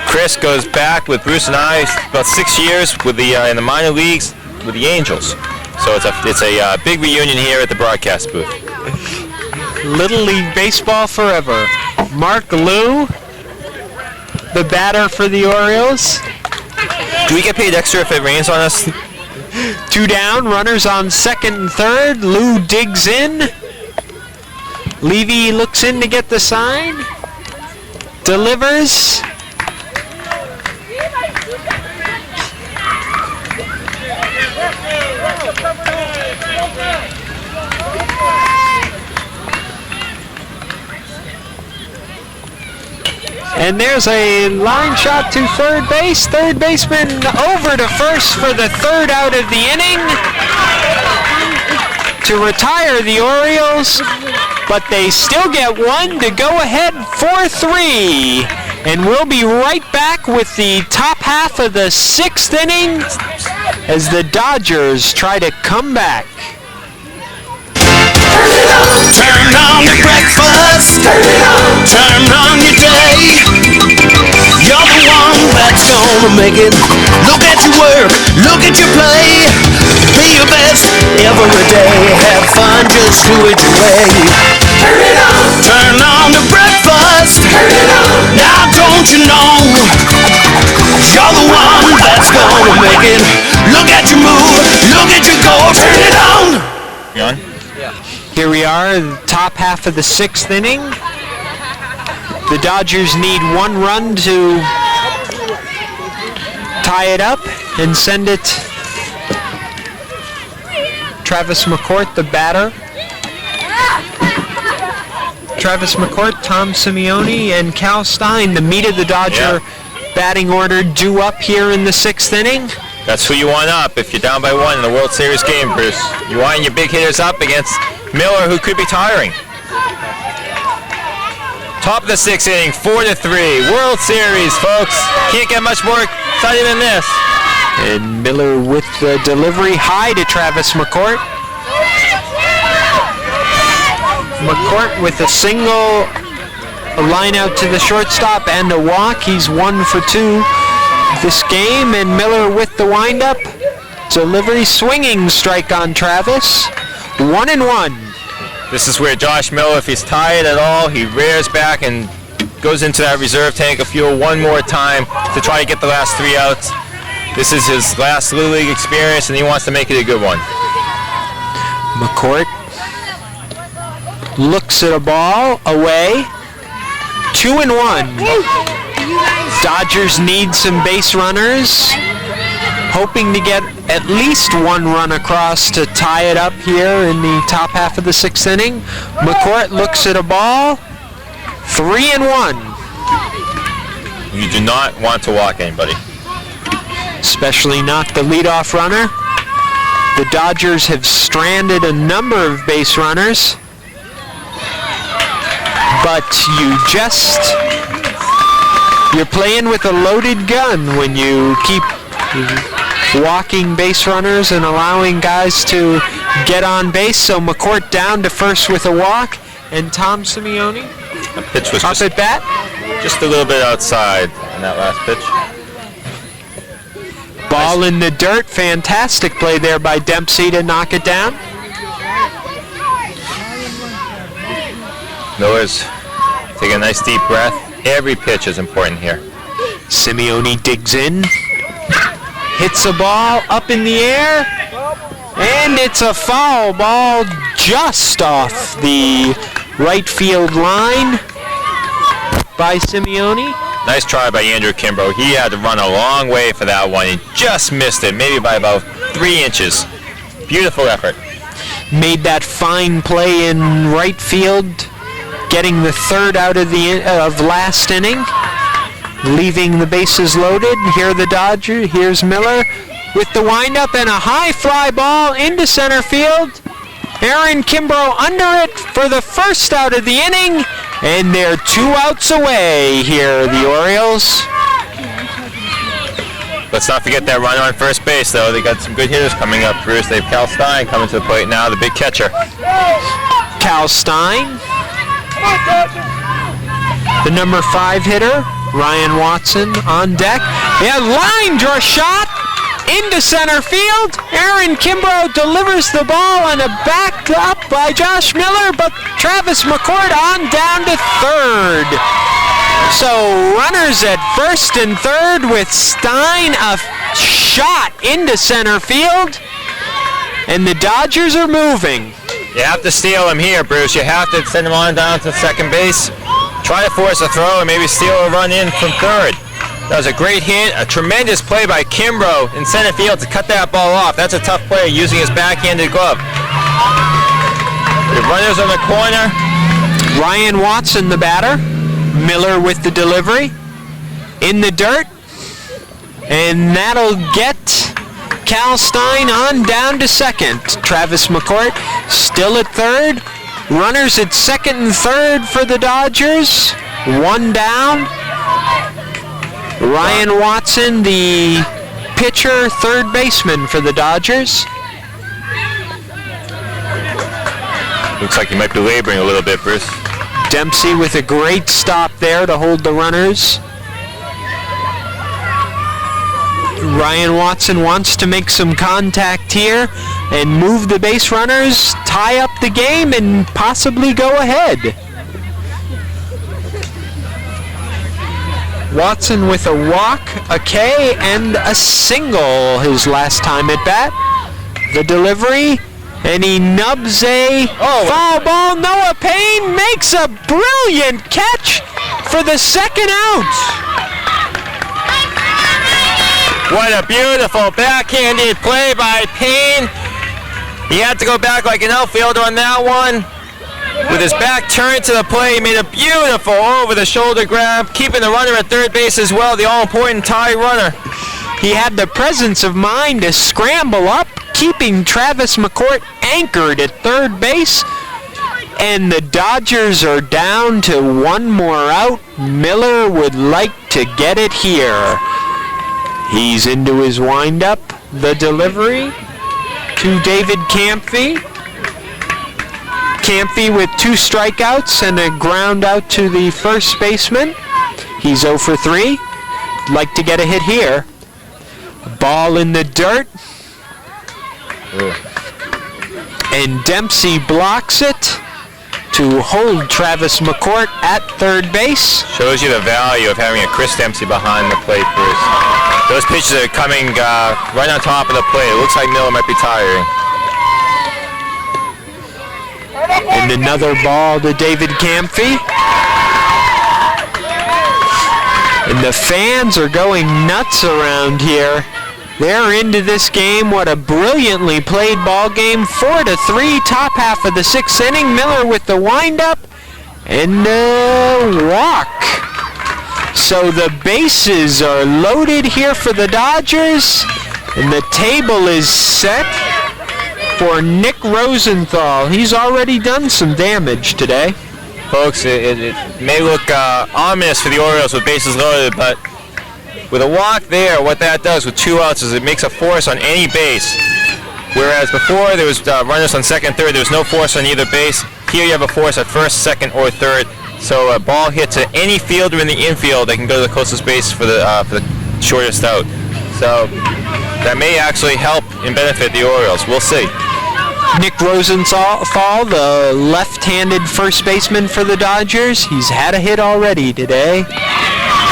Chris goes back with Bruce and I about 6 years with in the minor leagues with the Angels. So it's a big reunion here at the broadcast booth. Little League Baseball forever. Mark Liu, the batter for the Orioles. Do we get paid extra if it rains on us? 2 down, runners on second and third. Liu digs in. Levy looks in to get the sign. Delivers. And there's a line shot to third base. Third baseman over to first for the third out of the inning to retire the Orioles, but they still get one to go ahead 4-3. And we'll be right back with the top half of the 6th inning as the Dodgers try to come back. Turn on your breakfast, turn on your day. You're the one that's gonna make it. Look at your work, look at your play. Be your best every day. Have fun, just do it your way. Turn on the breakfast. Now don't you know you're the one that's gonna make it. Look at your move, look at your goal. Turn it on. You on? Here we are, the top half of the 6th inning. The Dodgers need 1 run to tie it up and send it. Travis McCourt, the batter. Travis McCourt, Tom Simeone, and Cal Stein, the meat of the Dodger batting order, due up here in the 6th inning. That's who you want up if you're down by 1 in the World Series game, Bruce. You want your big hitters up against Miller, who could be tiring. Top of the 6th inning, 4-3. World Series, folks. Can't get much more exciting than this. And Miller with the delivery high to Travis McCourt. McCourt with a single, a line out to the shortstop and a walk. He's 1 for 2 this game, and Miller with the windup. Delivery, swinging strike on Travis. 1-1. This is where Josh Miller, if he's tired at all, he rears back and goes into that reserve tank of fuel one more time to try to get the last 3 outs. This is his last Little League experience, and he wants to make it a good one. McCourt looks at a ball away. 2-1. Dodgers need some base runners, hoping to get at least 1 run across to tie it up here in the top half of the 6th inning. McCourt looks at a ball. 3-1. You do not want to walk anybody. Especially not the leadoff runner. The Dodgers have stranded a number of base runners, but you're playing with a loaded gun when you keep walking base runners and allowing guys to get on base. So McCourt down to first with a walk, and Tom Simeone pitch was up at bat. Just a little bit outside on that last pitch. Ball in the dirt. Fantastic play there by Dempsey to knock it down. Miller's taking a nice deep breath. Every pitch is important here. Simeone digs in, hits a ball up in the air, and it's a foul ball just off the right field line by Simeone. Nice try by Andrew Kimbrough. He had to run a long way for that one. He just missed it, maybe by about 3 inches. Beautiful effort. Made that fine play in right field, getting the third out of last inning, leaving the bases loaded. Here are the Dodgers. Here's Miller with the windup and a high fly ball into center field. Aaron Kimbrough under it for the first out of the inning, and they're 2 outs away here, the Orioles. Let's not forget that runner on first base, though. They got some good hitters coming up, Bruce. They have Cal Stein coming to the plate now, the big catcher. Cal Stein. The number 5 hitter, Ryan Watson, on deck. Yeah, line draw shot into center field. Aaron Kimbrough delivers the ball and a backed up by Josh Miller, but Travis McCourt on down to third. So runners at first and third with Stein, a shot into center field, and the Dodgers are moving. You have to steal him here, Bruce. You have to send him on down to second base. Try to force a throw and maybe steal a run in from third. That was a great hit, a tremendous play by Kimbrough in center field to cut that ball off. That's a tough play using his backhanded glove. The runners on the corner. Ryan Watson, the batter. Miller with the delivery. In the dirt. And that'll get Cal Stein on down to second. Travis McCourt still at third. Runners at second and third for the Dodgers. 1 down. Ryan Watson, the pitcher, third baseman for the Dodgers. Looks like he might be laboring a little bit, Bruce. Dempsey with a great stop there to hold the runners. Ryan Watson wants to make some contact here and move the base runners, tie up the game, and possibly go ahead. Watson with a walk, a K, and a single his last time at bat. The delivery, and he nubs a foul ball. Noah Payne makes a brilliant catch for the second out. What a beautiful backhanded play by Payne. He had to go back like an outfielder on that one. With his back turned to the play, he made a beautiful over-the-shoulder grab, keeping the runner at third base as well, the all-important tie runner. He had the presence of mind to scramble up, keeping Travis McCourt anchored at third base. And the Dodgers are down to 1 more out. Miller would like to get it here. He's into his windup. The delivery to David Camphy. Camphy with 2 strikeouts and a ground out to the first baseman. He's 0 for 3. Like to get a hit here. Ball in the dirt. And Dempsey blocks it to hold Travis McCourt at third base. Shows you the value of having a Chris Dempsey behind the plate, Bruce. Those pitches are coming right on top of the plate. It looks like Miller might be tiring. And another ball to David Camphy. And the fans are going nuts around here. They're into this game. What a brilliantly played ball game. 4-3, top half of the 6th inning. Miller with the windup and a walk. So the bases are loaded here for the Dodgers, and the table is set for Nick Rosenthal. He's already done some damage today. Folks, it may look ominous for the Orioles with bases loaded, but with a walk there, what that does with 2 outs is it makes a force on any base. Whereas before there was runners on second, third, there was no force on either base. Here you have a force at first, second, or third. So a ball hit to any fielder in the infield, they can go to the closest base for the shortest out. So that may actually help and benefit the Orioles. We'll see. Nick Rosenthal, the left-handed first baseman for the Dodgers, he's had a hit already today.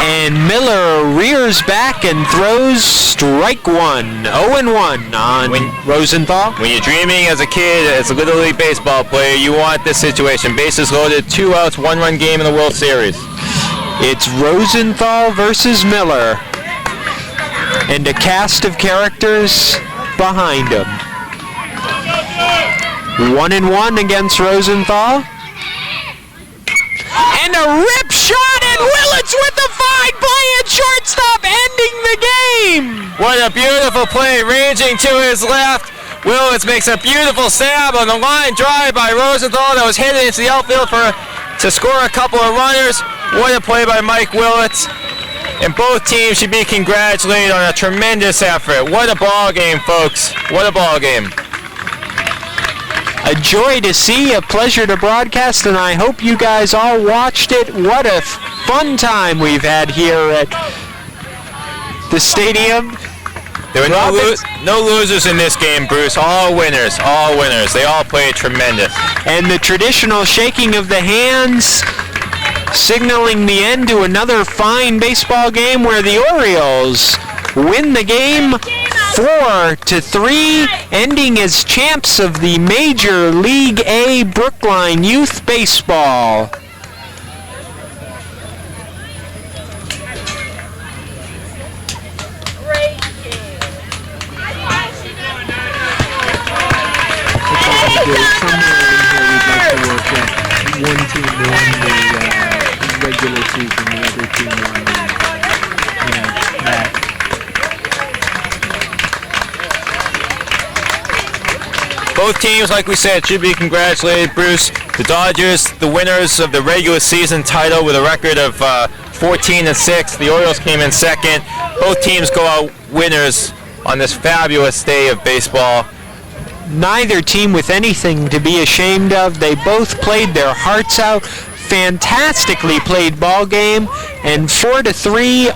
And Miller rears back and throws strike one. 0-1 on Rosenthal. When you're dreaming as a kid, as a Little League baseball player, you want this situation. Bases loaded, 2 outs, 1-run game in the World Series. It's Rosenthal versus Miller. And a cast of characters behind him. 1-1 against Rosenthal. And a rip shot, and Willits with the fine play at shortstop, ending the game. What a beautiful play, ranging to his left. Willits makes a beautiful stab on the line drive by Rosenthal that was headed into the outfield to score a couple of runners. What a play by Mike Willits. And both teams should be congratulated on a tremendous effort. What a ball game, folks. What a ball game. A joy to see, a pleasure to broadcast, and I hope you guys all watched it. What a fun time we've had here at the stadium. There were no losers in this game, Bruce. All winners, all winners. They all played tremendous. And the traditional shaking of the hands, signaling the end to another fine baseball game where the Orioles win the game 4-3, ending as champs of the Major League A Brookline Youth Baseball. One team won the regular season, the other team won that. Both teams, like we said, should be congratulated, Bruce. The Dodgers, the winners of the regular season title with a record of 14-6. The Orioles came in second. Both teams go out winners on this fabulous day of baseball. Neither team with anything to be ashamed of. They both played their hearts out. Fantastically played ball game, and 4-3,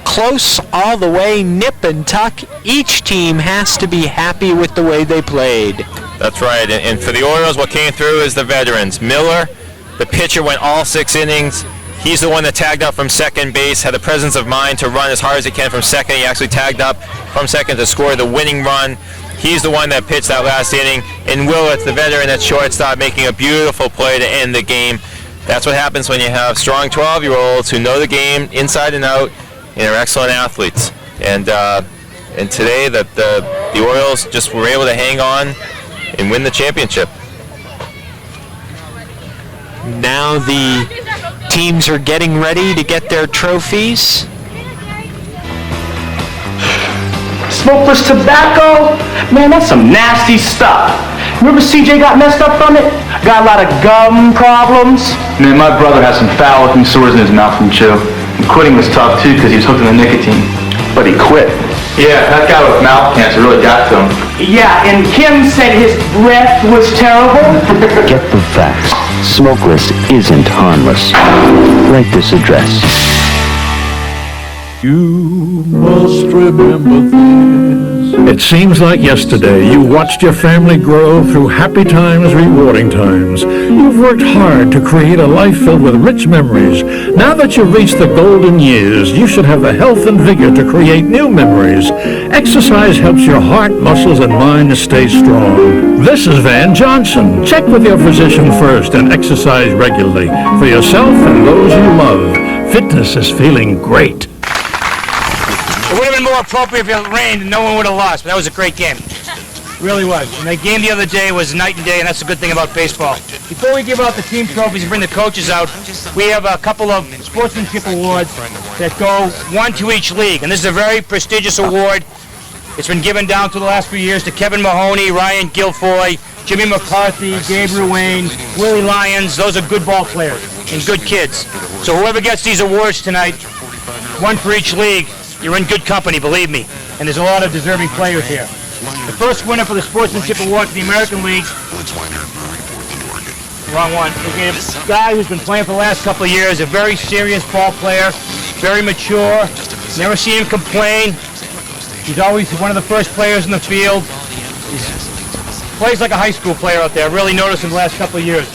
close all the way, nip and tuck. Each team has to be happy with the way they played. That's right, and for the Orioles, what came through is the veterans. Miller, the pitcher, went all 6 innings. He's the one that tagged up from second base, had the presence of mind to run as hard as he can from second. He actually tagged up from second to score the winning run. He's the one that pitched that last inning. And Willits, the veteran at shortstop, making a beautiful play to end the game. That's what happens when you have strong 12-year-olds who know the game inside and out and are excellent athletes. And today, the Orioles just were able to hang on and win the championship. Now the teams are getting ready to get their trophies. Smokeless tobacco? Man, that's some nasty stuff. Remember CJ got messed up from it? Got a lot of gum problems? Man, my brother has some foul-looking sores in his mouth from chew. And quitting was tough, too, because he was hooked on the nicotine. But he quit. Yeah, that guy with mouth cancer really got to him. Yeah, and Kim said his breath was terrible. Get the facts. Smokeless isn't harmless. Write this address. You must remember this. It seems like yesterday you watched your family grow through happy times, rewarding times. You've worked hard to create a life filled with rich memories. Now that you've reached the golden years, you should have the health and vigor to create new memories. Exercise helps your heart, muscles, and mind to stay strong. This is Van Johnson. Check with your physician first and exercise regularly for yourself and those you love. Fitness is feeling great. It would have been more appropriate if it rained and no one would have lost, but that was a great game. Really was. And the game the other day was night and day, and that's the good thing about baseball. Before we give out the team trophies and bring the coaches out, we have a couple of sportsmanship awards that go one to each league. And this is a very prestigious award. It's been given down through the last few years to Kevin Mahoney, Ryan Guilfoy, Jimmy McCarthy, Gabriel Wayne, Willie Lyons. Those are good ball players and good kids. So whoever gets these awards tonight, one for each league, you're in good company, believe me. And there's a lot of deserving players here. The first winner for the Sportsmanship Award for the American League, wrong one, is a guy who's been playing for the last couple of years, a very serious ball player, very mature, never seen him complain. He's always one of the first players in the field. He's plays like a high school player out there. I've really noticed him the last couple of years.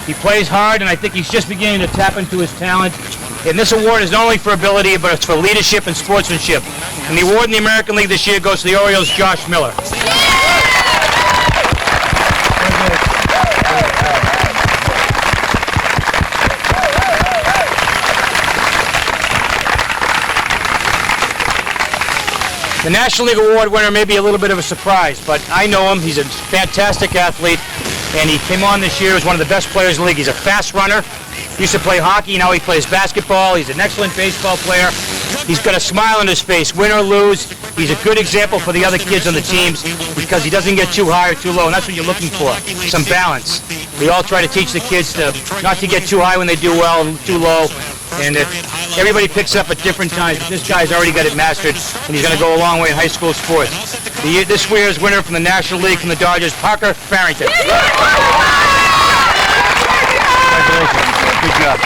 He plays hard, and I think he's just beginning to tap into his talent. And this award is not only for ability, but it's for leadership and sportsmanship. And the award in the American League this year goes to the Orioles' Josh Miller. The National League Award winner may be a little bit of a surprise, but I know him. He's a fantastic athlete, and he came on this year as one of the best players in the league. He's a fast runner. He used to play hockey, now he plays basketball. He's an excellent baseball player. He's got a smile on his face, win or lose. He's a good example for the other kids on the teams because he doesn't get too high or too low, and that's what you're looking for, some balance. We all try to teach the kids to not to get too high when they do well and too low. And everybody picks up at different times, but this guy's already got it mastered, and he's going to go a long way in high school sports. This year's winner from the National League from the Dodgers, Parker Farrington. Congratulations. Good job.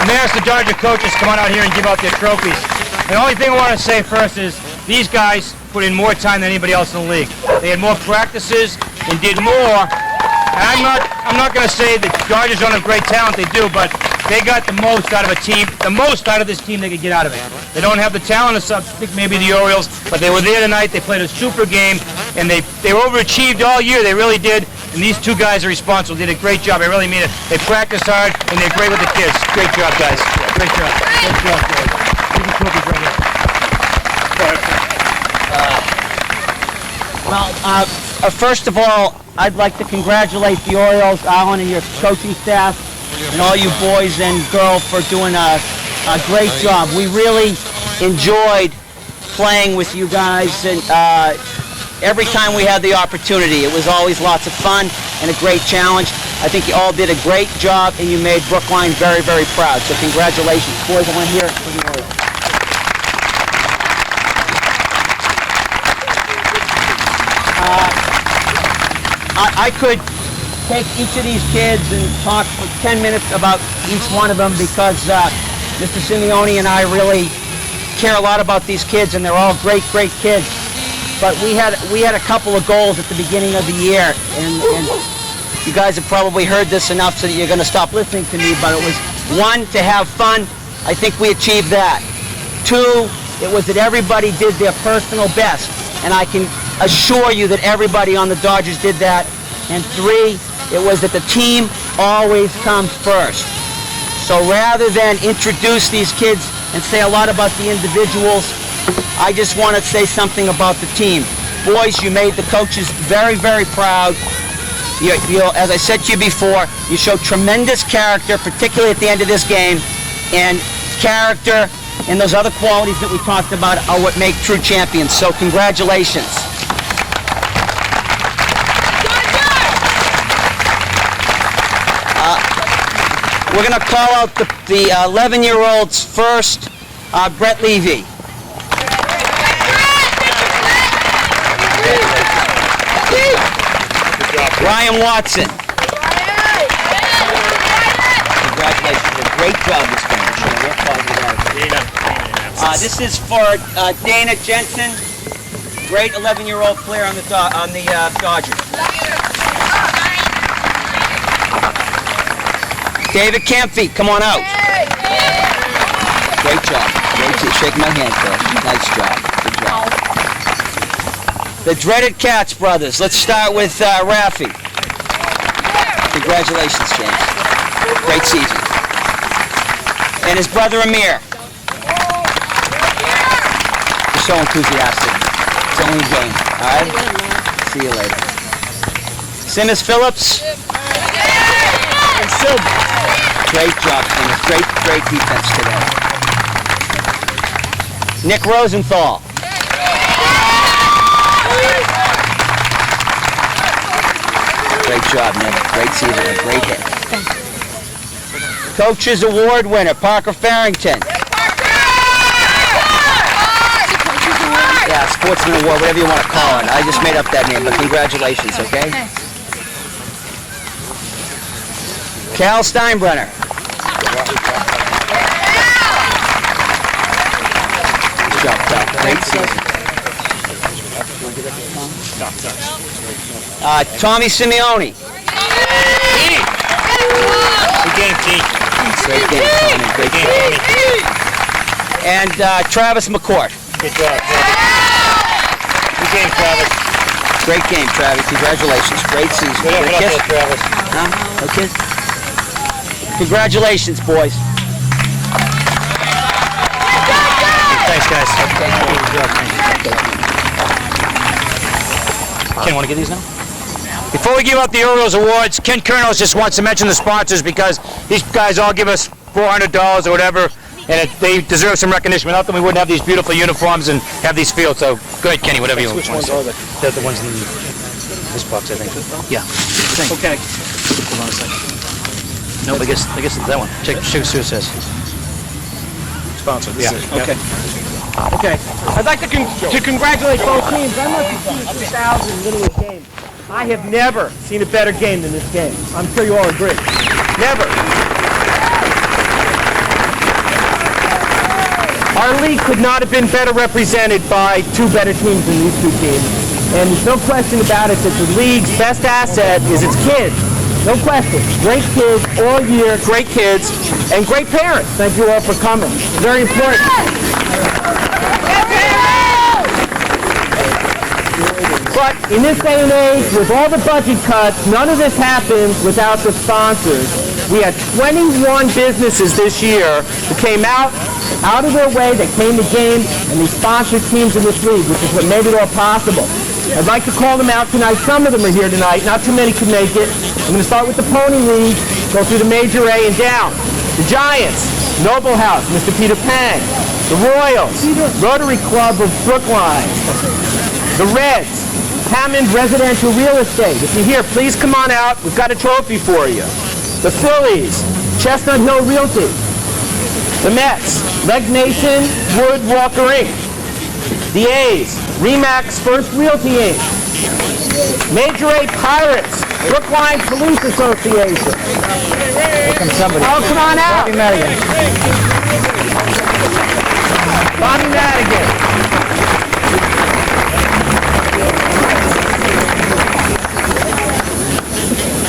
I'm going to ask the Dodger coaches to come on out here and give out their trophies. And the only thing I want to say first is these guys put in more time than anybody else in the league. They had more practices and did more. And I'm not going to say that Dodgers don't have great talent, they do, but they got the most out of a team, the most out of this team they could get out of it. They don't have the talent of some, I think maybe the Orioles, but they were there tonight, they played a super game, and they overachieved all year, they really did, and these two guys are responsible, they did a great job, I really mean it. They practiced hard, and they're great with the kids. Great job, guys. Great job. Great job, guys. Give me trophies right here. First of all, I'd like to congratulate the Orioles, Alan, and your coaching staff, and all you boys and girls for doing a great job. We really enjoyed playing with you guys, and every time we had the opportunity, it was always lots of fun and a great challenge. I think you all did a great job, and you made Brookline very, very proud. So congratulations. Boys, I want to hear it from the Orioles. I could take each of these kids and talk for 10 minutes about each one of them because Mr. Simeone and I really care a lot about these kids, and they're all great, great kids. But we had a couple of goals at the beginning of the year, and you guys have probably heard this enough so that you're going to stop listening to me, but it was, one, to have fun. I think we achieved that. Two, it was that everybody did their personal best, and I can assure you that everybody on the Dodgers did that. And three, it was that the team always comes first. So rather than introduce these kids and say a lot about the individuals, I just want to say something about the team. Boys, you made the coaches very, very proud. As I said to you before, you showed tremendous character, particularly at the end of this game, and character and those other qualities that we talked about are what make true champions. So congratulations. We're going to call out the 11-year-olds first. Brett Levy. Ryan Watson. Congratulations. A great job this game. This is for Dana Jensen, great 11-year-old player on the Dodgers. David Campy, come on out. Great job. Shake my hand, Coach. Nice job. Good job. The dreaded Katz brothers. Let's start with Rafi. Congratulations, James. Great season. And his brother Amir. You're so enthusiastic. It's only a game. All right? See you later. Simmons Phillips. And Silver. Great job, Simmons. Great defense today. Nick Rosenthal. Great job, Nick. Great season. A great hit. Coach's Award winner, Parker Farrington. Yeah, Sportsman Award, whatever you want to call it. I just made up that name, but congratulations, okay? Cal Steinbrenner. job, Cal. Great season. Tommy Simeone. Good game, T. Great game, Tommy. Great game, Tommy. And Travis McCourt. Good job. Good game, Travis. Great game, Travis. Congratulations. Great season. Good up there, Travis. Huh? Okay. Congratulations, boys. Thanks, guys. Ken, want to get these now? Before we give out the Orioles awards, Ken Kernos just wants to mention the sponsors because these guys all give us $400 or whatever, and they deserve some recognition. Without them, we wouldn't have these beautiful uniforms and have these fields. So go ahead, Kenny, whatever you want to say. They're the ones in this box, I think. Yeah. Okay. Hold on a second. Nope, I guess it's that one. Check see what it says. Sponsor. Yeah. Okay. Okay. I'd like to congratulate both teams. I must have seen a 2000 Little League game. I have never seen a better game than this game. I'm sure you all agree. Never. Our league could not have been better represented by two better teams than these two teams. And there's no question about it that the league's best asset is its kids. No question. Great kids all year, great kids, and great parents. Thank you all for coming. Very important. But in this day and age, with all the budget cuts, none of this happens without the sponsors. We had 21 businesses this year that came out of their way, that came to games, and they sponsored teams in this league, which is what made it all possible. I'd like to call them out tonight. Some of them are here tonight. Not too many could make it. I'm going to start with the Pony League, go through the Major A and down. The Giants, Noble House, Mr. Peter Pang. The Royals, Rotary Club of Brookline. The Reds, Hammond Residential Real Estate. If you're here, please come on out. We've got a trophy for you. The Phillies, Chestnut Hill Realty. The Mets, Leg Nation, Wood Walker Inc. The A's, Remax First Realty Inc. Major A Pirates, Brookline Police Association. Here comes somebody. Oh, come on out. Bobby Madigan. Bobby Madigan.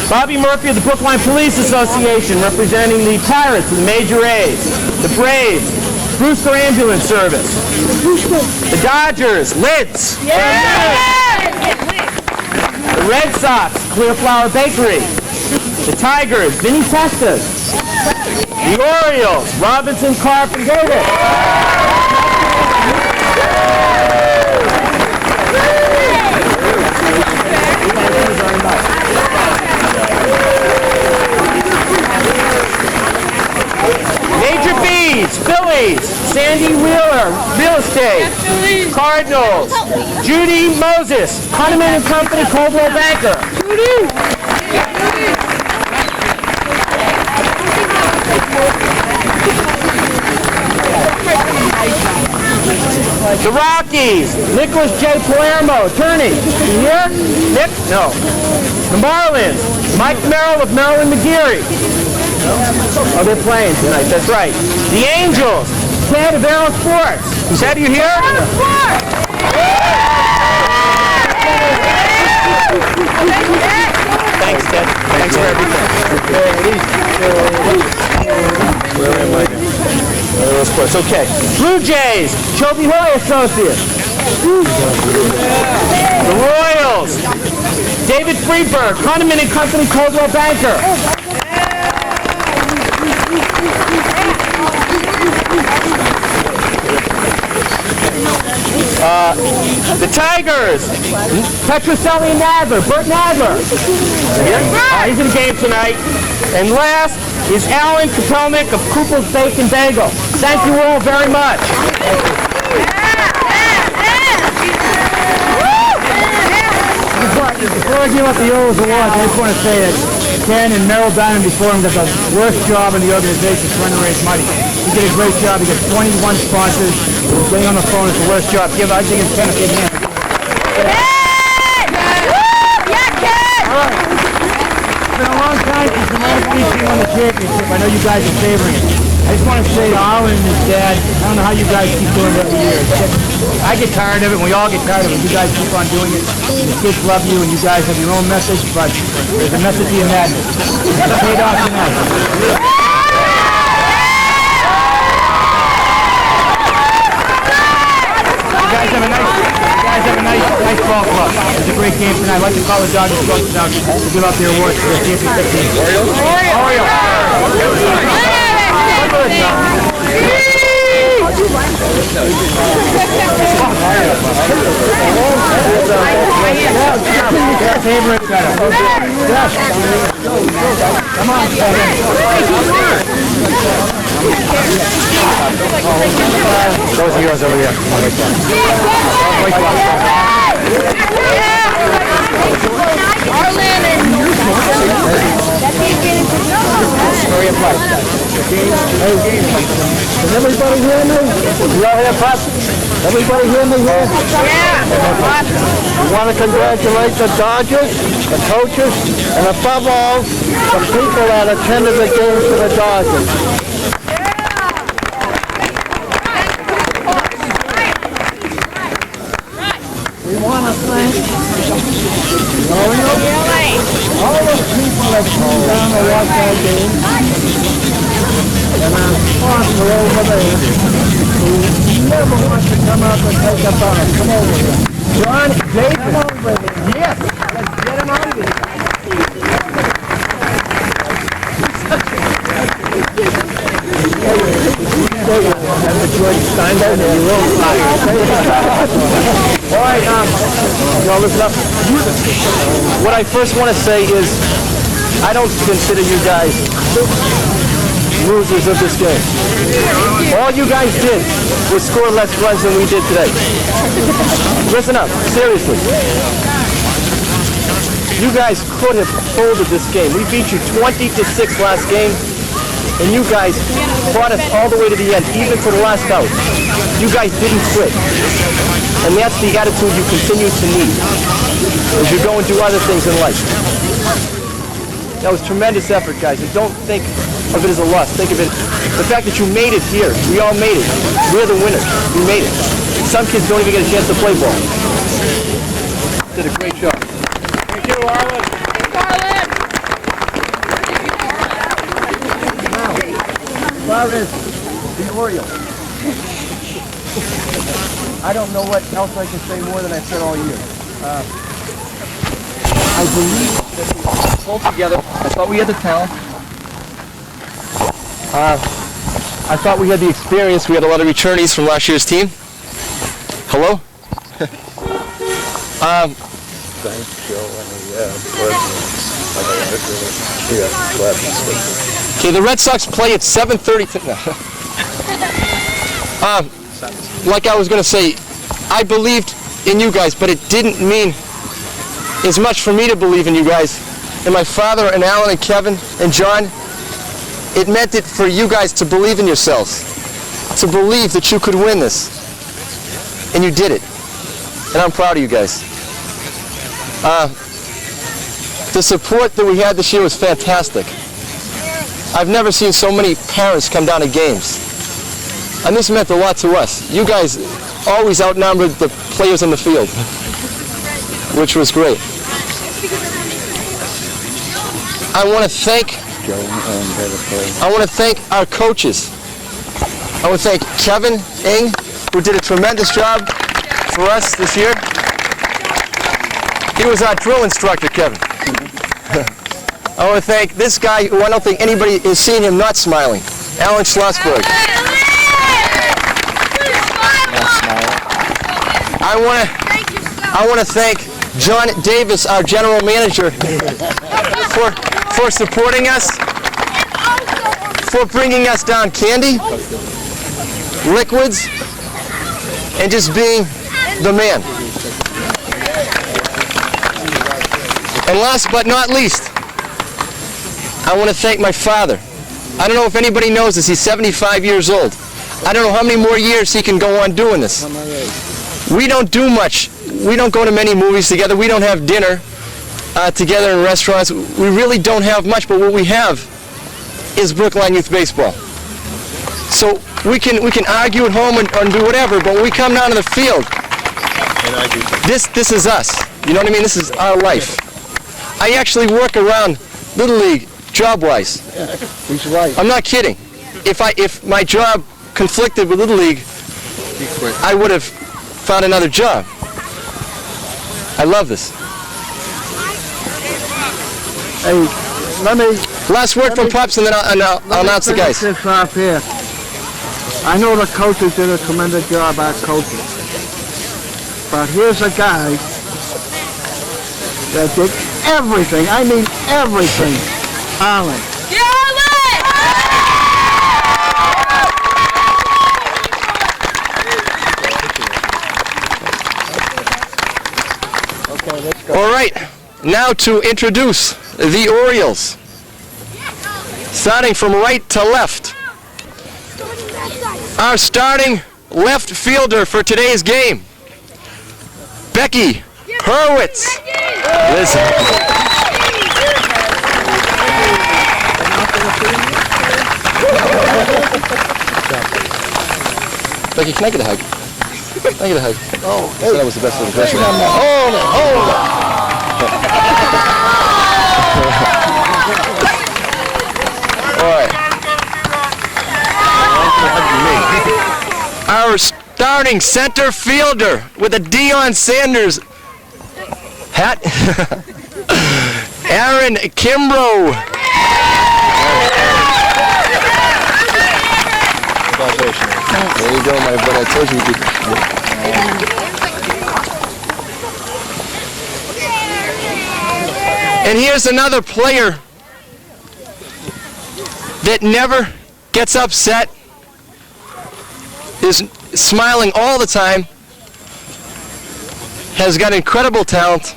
Bobby Murphy of the Brookline Police Association, representing the Pirates of the Major A's. The Braves, Brewster Ambulance Service. The Dodgers, Lids. The Red Sox, Clearflower Bakery. The Tigers, Vinny Testas. The Orioles, Robinson Carp and Davis. Major B's, Phillies, Sandy Wheeler, Real Estate, Cardinals, Judy Moses, Hunneman & Company, Coldwell Banker. The Rockies, Nicholas J. Palermo, attorney. You here? Nick? No. The Marlins, Mike Merrill of Merrill and McGeary. Oh, they're playing tonight. That's right. The Angels, Ted of Aero Sports. Ted, are you here? Thanks, Ted. Thanks for everything. Where am I? Aero Sports. Okay. Blue Jays, Chobe Hoy Associates. The Royals, David Friedberg, Hunneman & Company, Coldwell Banker. The Tigers, Petroselli and Nadler, Bert Nadler. He's in the game tonight. And last is Alan Kapelnik of Cooper's Bacon Bagel. Thank you all very much. Before I give up the Orioles Awards, I just want to say that Ken and Merrill Diamond before him got the worst job in the organization trying to raise money. He did a great job. He got 21 sponsors. Getting on the phone is the worst job. I think it's Ken a big hand. All right. It's been a long time since the last team won the championship. I know you guys are favoring it. I just want to say to Arlen and his dad, I don't know how you guys keep doing it every year. I get tired of it, and we all get tired of it. You guys keep on doing it. The kids love you, and you guys have your own message, but there's a message to your madness. It's paid off tonight. You guys have a nice ball club. It was a great game tonight. I'd like to call the Dodgers coach down to give out their awards for the championship team. Orioles. Come on, those are yours over here. Does everybody hear me? You all hear Pop? Everybody hear me here? Yeah. We want to congratulate the Dodgers, the coaches, and above all, the people that attended the games for the Dodgers. We want to thank all the people that came down to watch our game, and our sponsor over there, who never wants to come out and take a bow. Come over here. John, Jason. Come over here. Yes. Let's get him out of here. All right, y'all listen up. What I first want to say is, I don't consider you guys losers of this game. All you guys did was score less runs than we did today. Listen up, seriously. You guys could have folded this game. We beat you 20-6 last game, and you guys fought us all the way to the end, even to the last out. You guys didn't quit. And that's the attitude you continue to need as you go and do other things in life. That was tremendous effort, guys. And don't think of it as a loss. Think of it, the fact that you made it here. We all made it. We're the winners. We made it. Some kids don't even get a chance to play ball. Did a great job. Thank you, Arlen. As far as the Orioles, I don't know what else I can say more than I said all year. I believe that we pulled together. I thought we had the talent. I thought we had the experience. We had a lot of returnees from last year's team. Hello? Okay, the Red Sox play at 7:30. Like I was going to say, I believed in you guys, but it didn't mean as much for me to believe in you guys. And my father and Alan and Kevin and John, it meant it for you guys to believe in yourselves, to believe that you could win this. And you did it. And I'm proud of you guys. The support that we had this year was fantastic. I've never seen so many parents come down to games. And this meant a lot to us. You guys always outnumbered the players on the field, which was great. I want to thank our coaches. I want to thank Kevin Ng, who did a tremendous job for us this year. He was our drill instructor, Kevin. I want to thank this guy who I don't think anybody has seen him not smiling, Alan Schlossberg. I want to thank John Davis, our general manager, for supporting us, for bringing us down candy, liquids, and just being the man. And last but not least, I want to thank my father. I don't know if anybody knows this, he's 75 years old. I don't know how many more years he can go on doing this. We don't do much. We don't go to many movies together. We don't have dinner together in restaurants. We really don't have much, but what we have is Brookline Youth Baseball. So we can argue at home and do whatever, but when we come down to the field, this is us. You know what I mean? This is our life. I actually work around Little League job-wise. He's right. I'm not kidding. If my job conflicted with Little League, I would have found another job. I love this. Hey, let me... Last word from Pops, and then I'll announce the guys. This off here. I know the coaches did a tremendous job at coaching. But here's a guy that did everything, I mean everything, Arlen. Okay, let's go. All right, now to introduce the Orioles. Starting from right to left. Our starting left fielder for today's game, Becky Hurwitz. Listen. Becky, can I get a hug? Can I get a hug? Oh, hey. That was the best impression. Hold it. All right. Our starting center fielder with a Deion Sanders hat, Aaron Kimbrough. There you go, my buddy. I told you we could. And here's another player that never gets upset, is smiling all the time, has got incredible talent.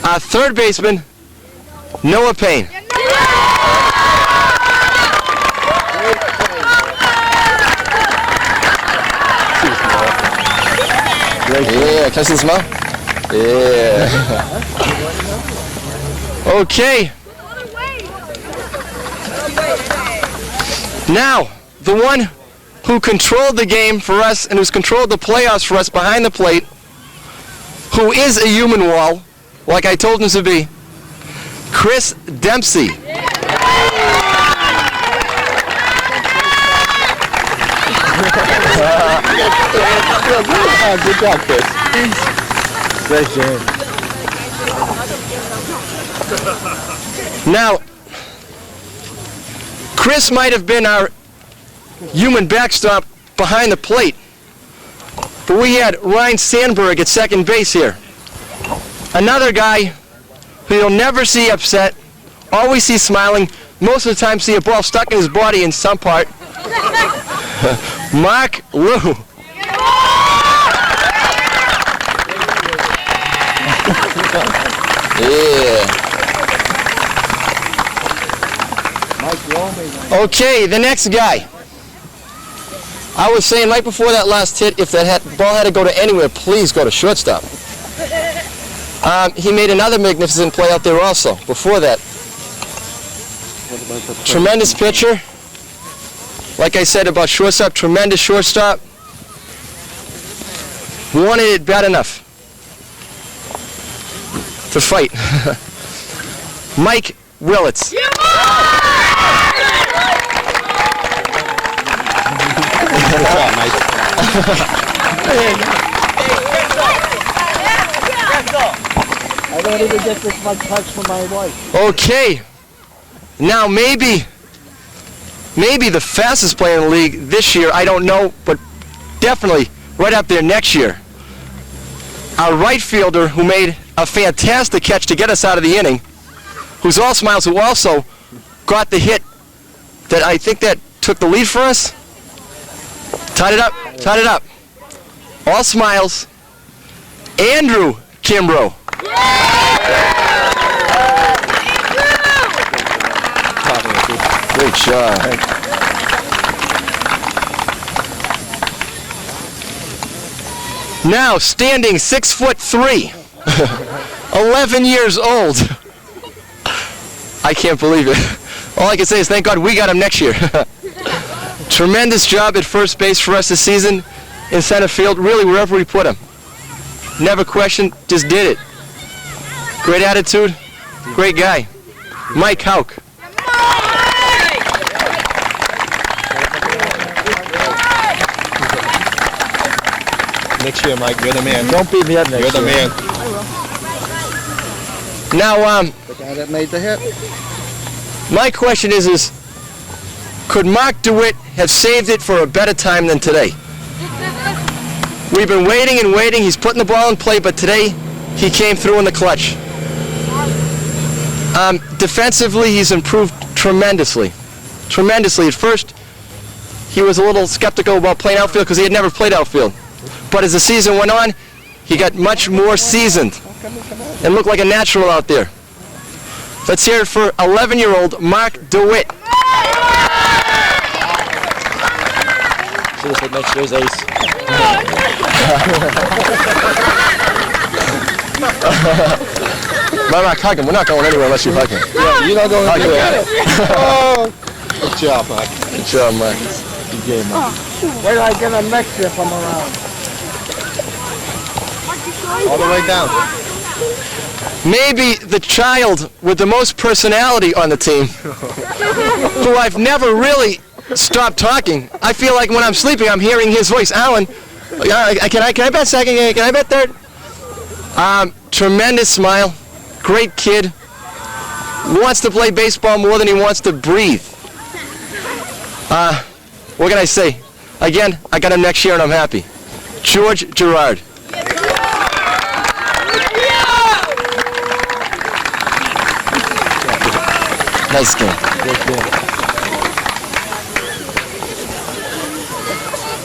Our third baseman, Noah Payne. Yeah, can I see the smile? Yeah. Okay. Now, the one who controlled the game for us and who's controlled the playoffs for us behind the plate, who is a human wall, like I told him to be, Chris Dempsey. Good job, Chris. Great job. Now, Chris might have been our human backstop behind the plate, but we had Ryan Sandberg at second base here. Another guy who you'll never see upset, always see smiling, most of the time see a ball stuck in his body in some part. Mark Lou. Yeah. Okay, the next guy. I was saying right before that last hit, if that ball had to go to anywhere, please go to shortstop. He made another magnificent play out there also, before that. Tremendous pitcher. Like I said about shortstop, tremendous shortstop. Wanted it bad enough to fight. Mike Willits. I don't even get this much hugs from my wife. Okay. Now maybe the fastest player in the league this year, I don't know, but definitely right up there next year. Our right fielder who made a fantastic catch to get us out of the inning, who's all smiles, who also got the hit that I think that took the lead for us. Tied it up. All smiles. Andrew Kimbrough. Great job. Now standing 6'3", 11 years old. I can't believe it. All I can say is thank God we got him next year. Tremendous job at first base for us this season, in center field, really wherever we put him. Never questioned, just did it. Great attitude, great guy. Mike Hauk. Next year, Mike, you're the man. Don't beat me up next year. You're the man. Now, the guy that made the hit. my question is could Mark DeWitt have saved it for a better time than today? We've been waiting and waiting. He's putting the ball in play, but today he came through in the clutch. Defensively, he's improved tremendously. Tremendously. At first, he was a little skeptical about playing outfield because he had never played outfield. But as the season went on, he got much more seasoned and looked like a natural out there. Let's hear it for 11-year-old Mark DeWitt. Should have said next year's ace. Mark, hug him. We're not going anywhere unless you hug him. Yeah, you're not going anywhere. Oh, good job, Mark. Good job, Mark. Good game, Mark. Wait till I get a next if I'm around. All the way down. Maybe the child with the most personality on the team, who I've never really stopped talking. I feel like when I'm sleeping, I'm hearing his voice. Alan, can I bet second? Can I bet third? Tremendous smile, great kid, wants to play baseball more than he wants to breathe. What can I say? Again, I got him next year and I'm happy. George Gerard. Nice game.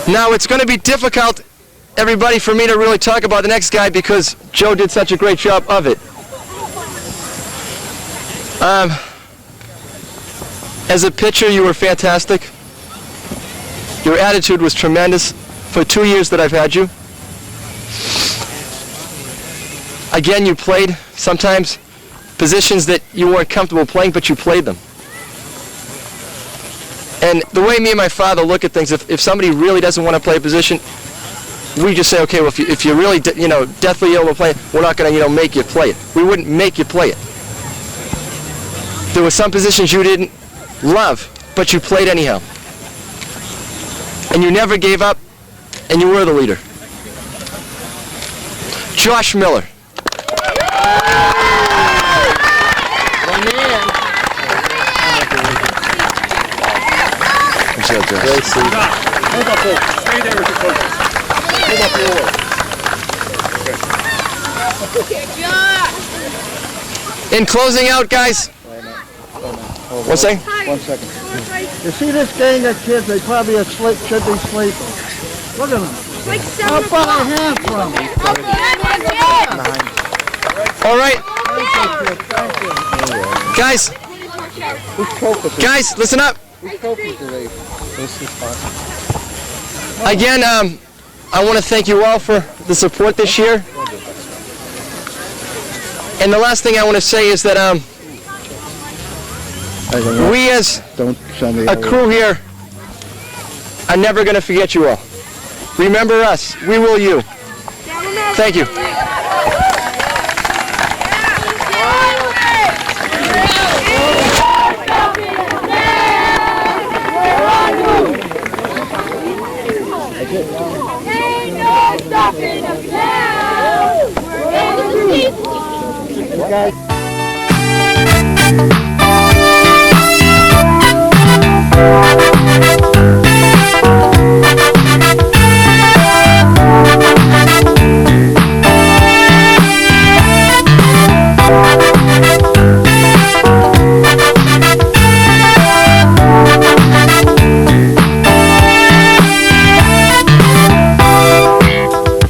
Now it's going to be difficult, everybody, for me to really talk about the next guy because Joe did such a great job of it. As a pitcher, you were fantastic. Your attitude was tremendous for 2 years that I've had you. Again, you played sometimes positions that you weren't comfortable playing, but you played them. And the way me and my father look at things, if somebody really doesn't want to play a position, we just say, okay, well, if you're really, deathly ill to play it, we're not going to, make you play it. We wouldn't make you play it. There were some positions you didn't love, but you played anyhow. And you never gave up, and you were the leader. Josh Miller. Great season. Hold up, stay there with your coach. Hold up your oar. In closing out, guys. One second. 1 second. You see this gang of kids, they probably should be sleeping. Look at them. How far I have from them? All right. Guys, listen up. Again, I want to thank you all for the support this year. And the last thing I want to say is that we as a crew here are never going to forget you all. Remember us. We will you. Thank you. Stopping us now! We're in the seat!